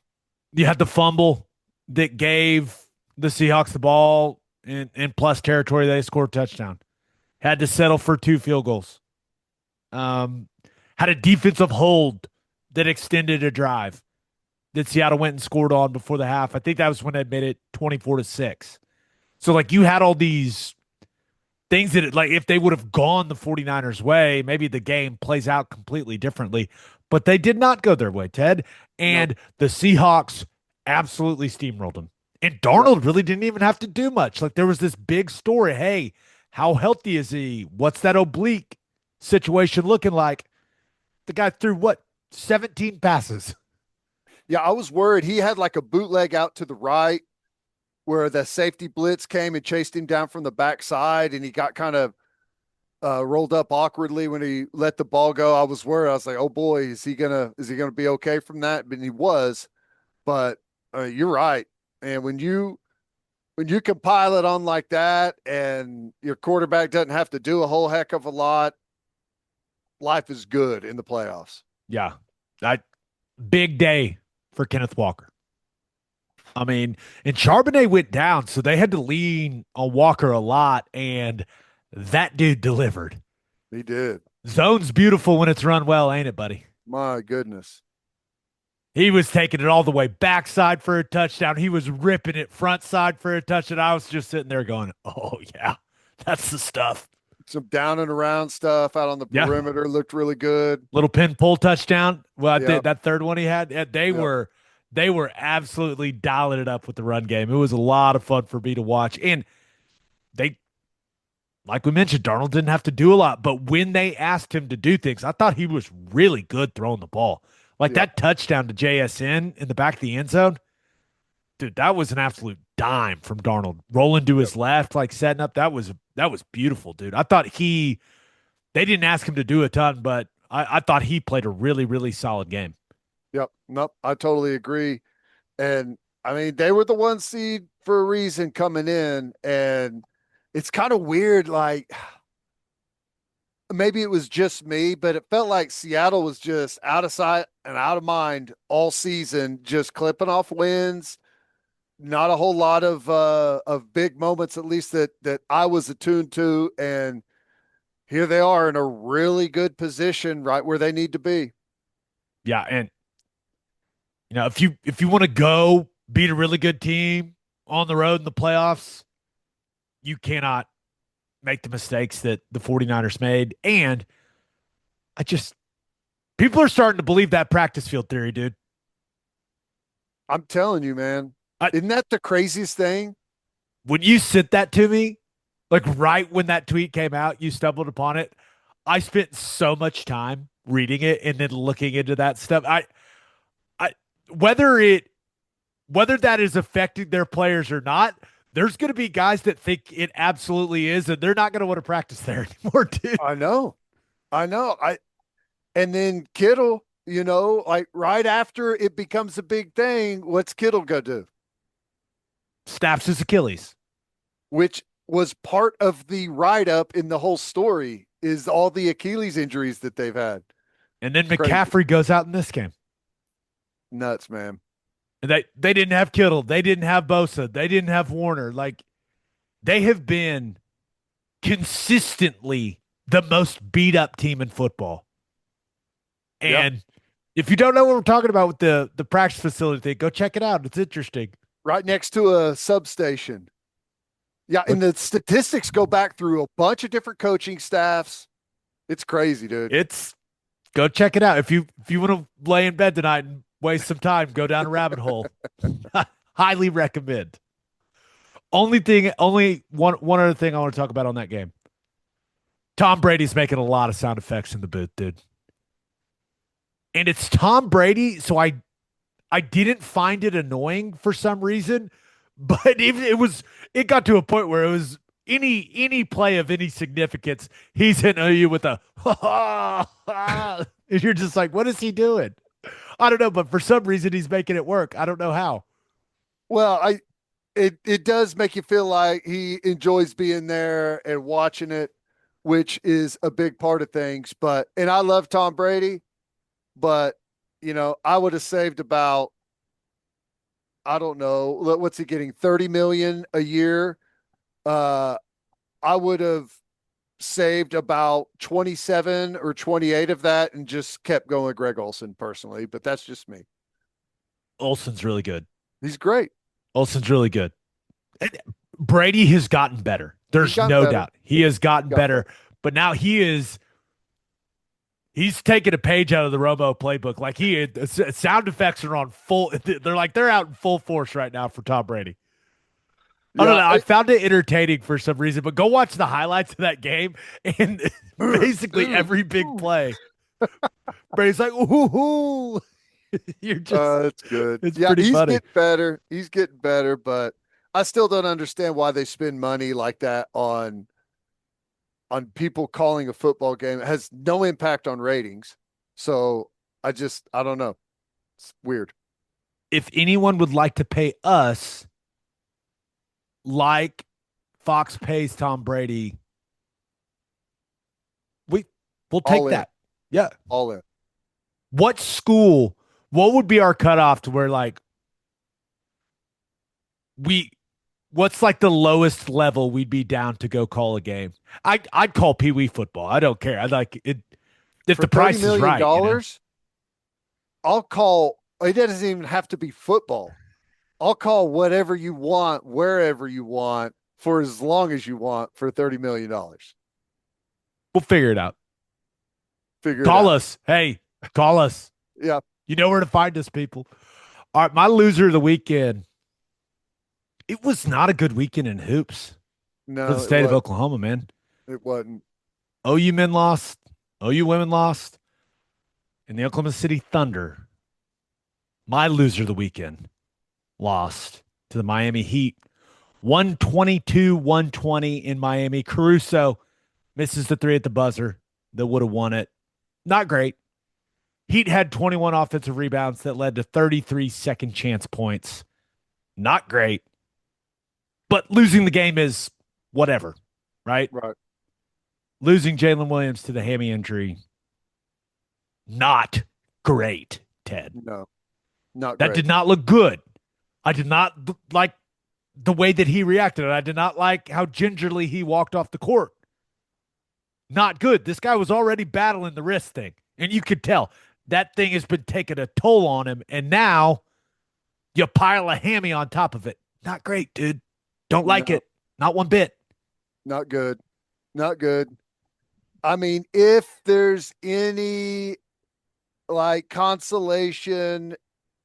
You had the fumble that gave the Seahawks the ball in plus territory. They scored a touchdown. Had to settle for 2 field goals. Had a defensive hold that extended a drive that Seattle went and scored on before the half. I think that was when they made it 24-6. So, like, you had all these things that, like, if they would have gone the 49ers' way, maybe the game plays out completely differently. But they did not go their way, Ted. And the Seahawks absolutely steamrolled them. And Darnold really didn't even have to do much. Like, there was this big story. Hey, how healthy is he? What's that oblique situation looking like? The guy threw, 17 passes. Yeah, I was worried. He had like a bootleg out to the right where the safety blitz came and chased him down from the backside, and he got kind of rolled up awkwardly when he let the ball go. I was worried. I was like, oh boy, is he gonna be okay from that? But he was. But you're right. And when you compile it on like that and your quarterback doesn't have to do a whole heck of a lot, life is good in the playoffs. Yeah. Big day for Kenneth Walker. I mean, and Charbonnet went down, so they had to lean on Walker a lot, and that dude delivered. He did. Zone's beautiful when it's run well, ain't it, buddy? My goodness. He was taking it all the way backside for a touchdown. He was ripping it front side for a touchdown. I was just sitting there going, oh, yeah, that's the stuff. Some down and around stuff out on the Yeah. perimeter looked really good. Little pin pull touchdown. Well, I Yep. think that third one he had, they were absolutely dialing it up with the run game. It was a lot of fun for me to watch. And they, like we mentioned, Darnold didn't have to do a lot, but when they asked him to do things, I thought he was really good throwing the ball. Like that touchdown to JSN in the back of the end zone, dude, that was an absolute dime from Darnold. Rolling to his left, like setting up. That was beautiful, dude. I thought they didn't ask him to do a ton, but I thought he played a really, really solid game. Yep. Nope. I totally agree. And I mean, they were the 1 seed for a reason coming in. And it's kind of weird. Like maybe it was just me, but it felt like Seattle was just out of sight and out of mind all season, just clipping off wins. Not a whole lot of big moments, at least that I was attuned to. And here they are in a really good position right where they need to be. Yeah, and if you want to go beat a really good team on the road in the playoffs, you cannot make the mistakes that the 49ers made. And people are starting to believe that practice field theory, dude. I'm telling you, man. Isn't that the craziest thing? When you sent that to me, like right when that tweet came out, you stumbled upon it. I spent so much time reading it and then looking into that stuff. Whether that is affecting their players or not, there's going to be guys that think it absolutely is, and they're not going to want to practice there anymore, dude. I know. And then Kittle, like right after it becomes a big thing, what's Kittle going to do? Snaps his Achilles. Which was part of the write-up in the whole story is all the Achilles injuries that they've had. And then McCaffrey goes out in this game. Nuts, man. They didn't have Kittle. They didn't have Bosa. They didn't have Warner. Like, they have been consistently the most beat-up team in football. And if you don't know what we're talking about with the practice facility thing, go check it out. It's interesting. Right next to a substation. Yeah, and the statistics go back through a bunch of different coaching staffs. It's crazy, dude. Go check it out. If you want to lay in bed tonight and waste some time, go down a rabbit hole. Highly recommend. Only one other thing I want to talk about on that game. Tom Brady's making a lot of sound effects in the booth, dude. And it's Tom Brady, so I didn't find it annoying for some reason, but it got to a point where it was any play of any significance, he's hitting you with a and you're just like, what is he doing? I don't know, but for some reason he's making it work. I don't know how. Well, it does make you feel like he enjoys being there and watching it, which is a big part of things. And I love Tom Brady, but I would have saved about, I don't know, what's he getting? 30 million a year. I would have saved about 27 or 28 of that and just kept going with Greg Olsen personally, but that's just me. Olsen's really good. He's great. Olsen's really good. And Brady has gotten better. There's no doubt. He has gotten better, but now he's taking a page out of the Romo playbook. Like sound effects are on full. They're out in full force right now for Tom Brady. I don't know. I found it entertaining for some reason, but go watch the highlights of that game and basically every big play. Brady's like, ooh. You're just it's good. It's pretty funny. Getting better. He's getting better, but I still don't understand why they spend money like that on people calling a football game. It has no impact on ratings. So I don't know. It's weird. If anyone would like to pay us like Fox pays Tom Brady, we'll take that. Yeah. All in. What would be our cutoff to where like what's like the lowest level we'd be down to go call a game? I'd call Pee Wee football. I don't care. I'd like it if For the price is right. I'll call. It doesn't even have to be football. I'll call whatever you want, wherever you want, for as long as you want, for $30 million. We'll figure it out. Figure it Call out. us. Hey, call us. Yeah. You know where to find us, people. All right, my loser of the weekend. It was not a good weekend in hoops for the No, state of Oklahoma, man. it wasn't. OU men lost. OU women lost. And the Oklahoma City Thunder, my loser of the weekend, lost to the Miami Heat. 122-120 in Miami. Caruso misses the three at the buzzer that would have won it. Not great. Heat had 21 offensive rebounds that led to 33 second chance points. Not great. But losing the game is whatever, right? Right. Losing Jalen Williams to the hammy injury, not great, Ted. No, not That great. did not look good. I did not like the way that he reacted. I did not like how gingerly he walked off the court. Not good. This guy was already battling the wrist thing, and you could tell that thing has been taking a toll on him, and now you pile a hammy on top of it. Not great, dude. Don't like it. Not one bit. Not good. Not good. I mean, if there's any like consolation,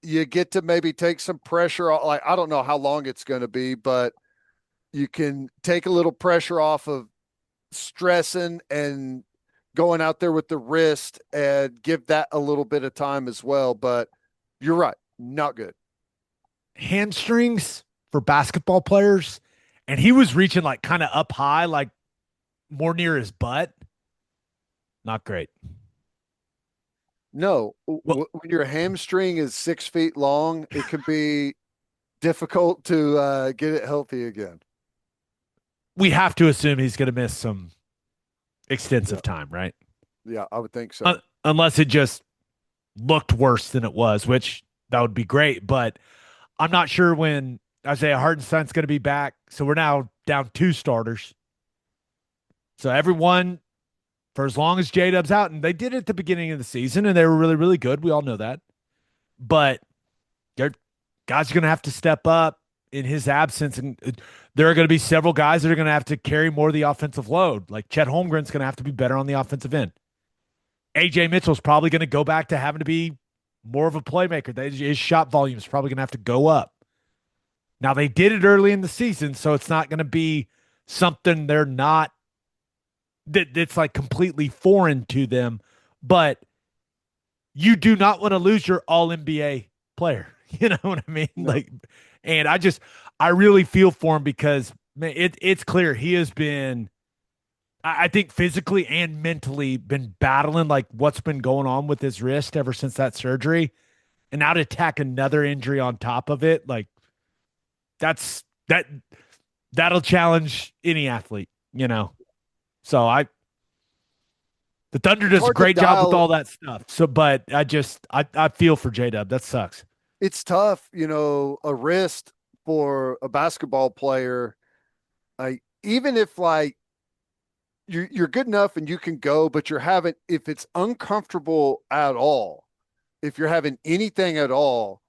you get to maybe take some pressure off. Like, I don't know how long it's going to be, but you can take a little pressure off of stressing and going out there with the wrist and give that a little bit of time as well. But you're right. Not good. Hamstrings for basketball players, and he was reaching like kind of up high, like more near his butt. Not great. No, when your hamstring is 6 feet long, it can be difficult to get it healthy again. We have to assume he's going to miss some extensive time, right? Yeah, I would think so. Unless it just looked worse than it was, which that would be great. But I'm not sure when Isaiah Hartenstein's going to be back. So we're now down 2 starters. So everyone, for as long as J-Dub's out, and they did it at the beginning of the season, and they were really, really good. We all know that. But guys are going to have to step up in his absence, and there are going to be several guys that are going to have to carry more of the offensive load. Like Chet Holmgren's going to have to be better on the offensive end. AJ Mitchell's probably going to go back to having to be more of a playmaker. His shot volume is probably going to have to go up. Now, they did it early in the season, so it's not going to be something they're not that's like completely foreign to them. But you do not want to lose your all-NBA player. You know what I mean? No. Like, and I really feel for him because, man, it's clear he has been, I think, physically and mentally been battling like what's been going on with his wrist ever since that surgery. And now to tack another injury on top of it, like that'll challenge any athlete, you know? So the Thunder does a great job with all that stuff. So, but I feel for J-Dub. That sucks. It's tough, a wrist for a basketball player. Even if like you're good enough and you can go, but if it's uncomfortable at all, if you're having anything at all,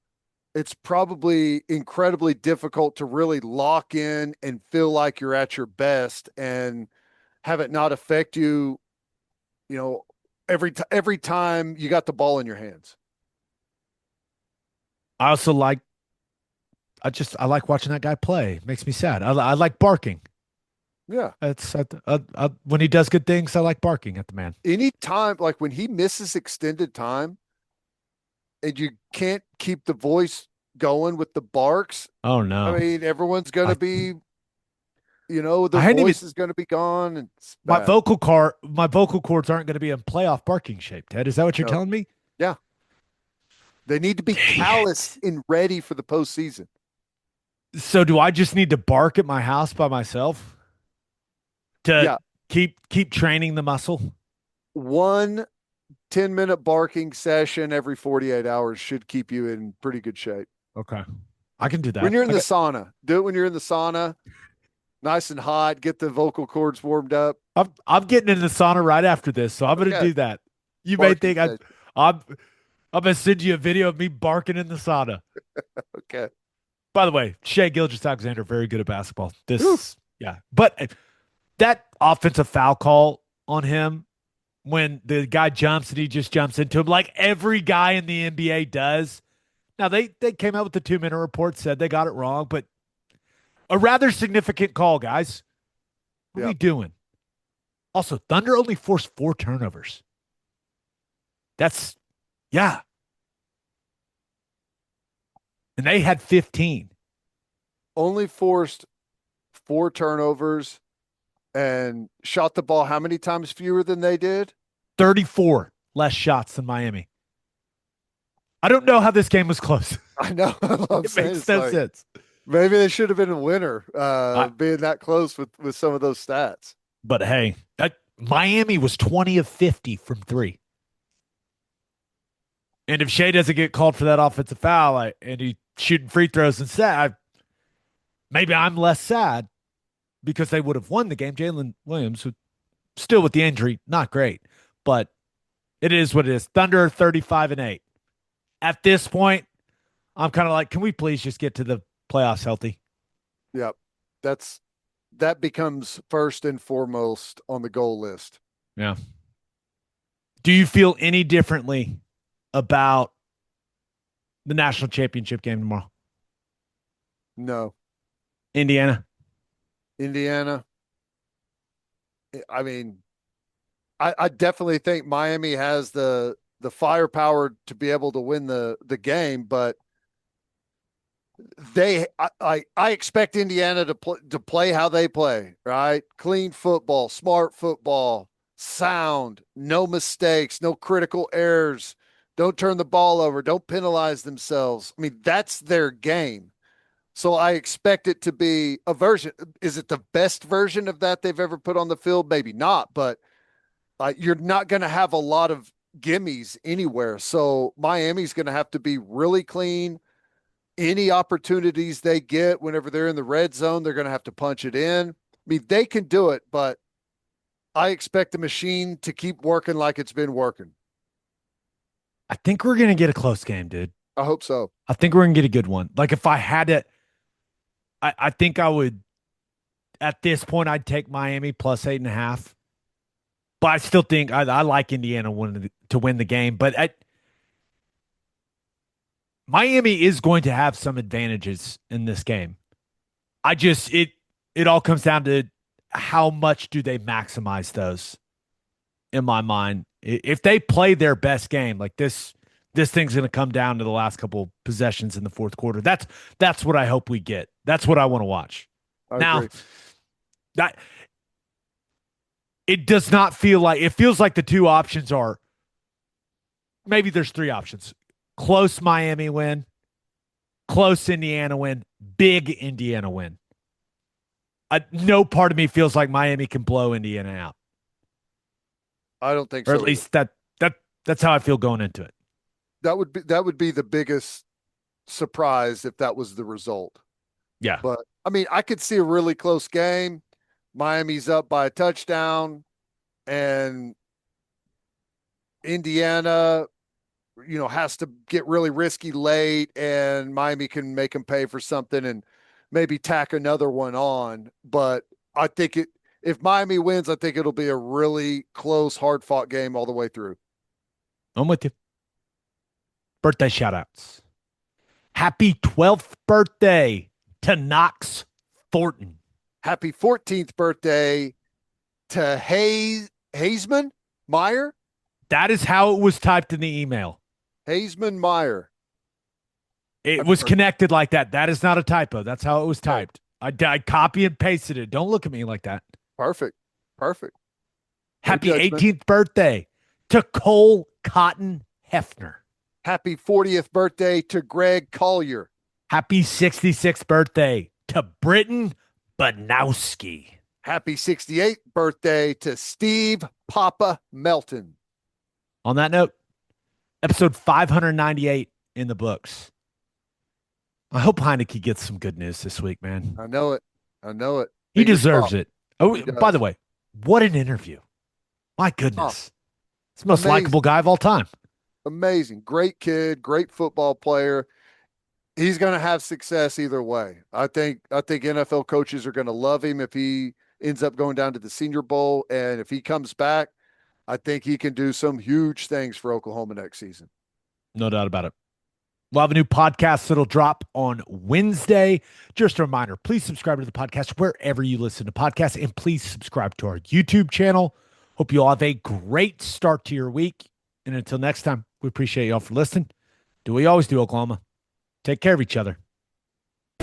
it's probably incredibly difficult to really lock in and feel like you're at your best and have it not affect you, every time you got the ball in your hands. I also like watching that guy play. It makes me sad. I like barking. Yeah. It's when he does good things, I like barking at the man. Anytime, like when he misses extended time and you can't keep the voice going with the barks. Oh no. I mean, everyone's going to be, the voice is going to be gone. And my vocal cords aren't going to be in playoff barking shape, Ted. Is that what you're telling me? Yeah. They need to be calloused and ready for the postseason. So do I just need to bark at my house by myself to keep training the muscle? 1 10-minute barking session every 48 hours should keep you in pretty good shape. Okay. I can do that. When you're in the sauna, do it when you're in the sauna, nice and hot, get the vocal cords warmed up. I'm getting in the sauna right after this, so I'm going to do that. You may think I'm going to send you a video of me barking in the sauna. Okay. By the way, Shai Gilgeous-Alexander, very good at basketball. Yeah. But that offensive foul call on him when the guy jumps and he just jumps into him like every guy in the NBA does. Now they came out with the 2-minute report, said they got it wrong, but a rather significant call, guys. What are we doing? Also, Thunder only forced 4 turnovers. Yeah. And they had 15. Only forced 4 turnovers and shot the ball how many times fewer than they did? 34 less shots than Miami. I don't know how this game was close. I know. It makes no sense. Maybe they should have been a winner, being that close with some of those stats. But hey, Miami was 20 of 50 from 3. And if Shea doesn't get called for that offensive foul and he's shooting free throws instead, maybe I'm less sad because they would have won the game. Jalen Williams, who still with the injury, not great, but it is what it is. Thunder 35-8. At this point, I'm kind of like, can we please just get to the playoffs healthy? Yep. That becomes first and foremost on the goal list. Yeah. Do you feel any differently about the national championship game tomorrow? No. Indiana. I mean, I definitely think Miami has the firepower to be able to win the game, but I expect Indiana to play how they play, right? Clean football, smart football, sound, no mistakes, no critical errors. Don't turn the ball over. Don't penalize themselves. I mean, that's their game. So I expect it to be a version. Is it the best version of that they've ever put on the field? Maybe not, but you're not going to have a lot of gimmies anywhere. So Miami's going to have to be really clean. Any opportunities they get whenever they're in the red zone, they're going to have to punch it in. I mean, they can do it, but I expect the machine to keep working like it's been working. I think we're going to get a close game, dude. I hope so. I think we're going to get a good one. Like if I had it, I think I would, at this point, I'd take Miami plus 8.5. But I still think I like Indiana to win the game. But Miami is going to have some advantages in this game. It all comes down to how much do they maximize those in my mind. If they play their best game, like this thing's going to come down to the last couple possessions in the fourth quarter. That's what I hope we get. That's what I want to watch. I agree. It does not feel like, it feels like the two options are, maybe there's 3 options. Close Miami win, close Indiana win, big Indiana win. No part of me feels like Miami can blow Indiana out. I don't think so. Or at least that's how I feel going into it. That would be the biggest surprise if that was the result. Yeah. But I mean, I could see a really close game. Miami's up by a touchdown and Indiana, has to get really risky late and Miami can make them pay for something and maybe tack another one on. But I think if Miami wins, I think it'll be a really close, hard-fought game all the way through. I'm with you. Birthday shout-outs. Happy 12th birthday to Knox Thornton. Happy 14th birthday to Hazeman Meyer. That is how it was typed in the email. Hazeman Meyer. It was connected like that. That is not a typo. That's how it was typed. I copy and pasted it. Don't look at me like that. Perfect. Happy 18th birthday to Cole Cotton Hefner. Happy 40th birthday to Greg Collier. Happy 66th birthday to Britton Banowski. Happy 68th birthday to Steve Papa Melton. On that note, episode 598 in the books. I hope Heinecke gets some good news this week, man. I know it. He deserves it. Oh, by the way, what an interview. My goodness. It's the most likable guy of all time. Amazing. Great kid, great football player. He's going to have success either way. I think NFL coaches are going to love him if he ends up going down to the Senior Bowl. And if he comes back, I think he can do some huge things for Oklahoma next season. No doubt about it. We'll have a new podcast that'll drop on Wednesday. Just a reminder, please subscribe to the podcast wherever you listen to podcasts, and please subscribe to our YouTube channel. Hope you all have a great start to your week. And until next time, we appreciate you all for listening. Do what you always do, Oklahoma. Take care of each other.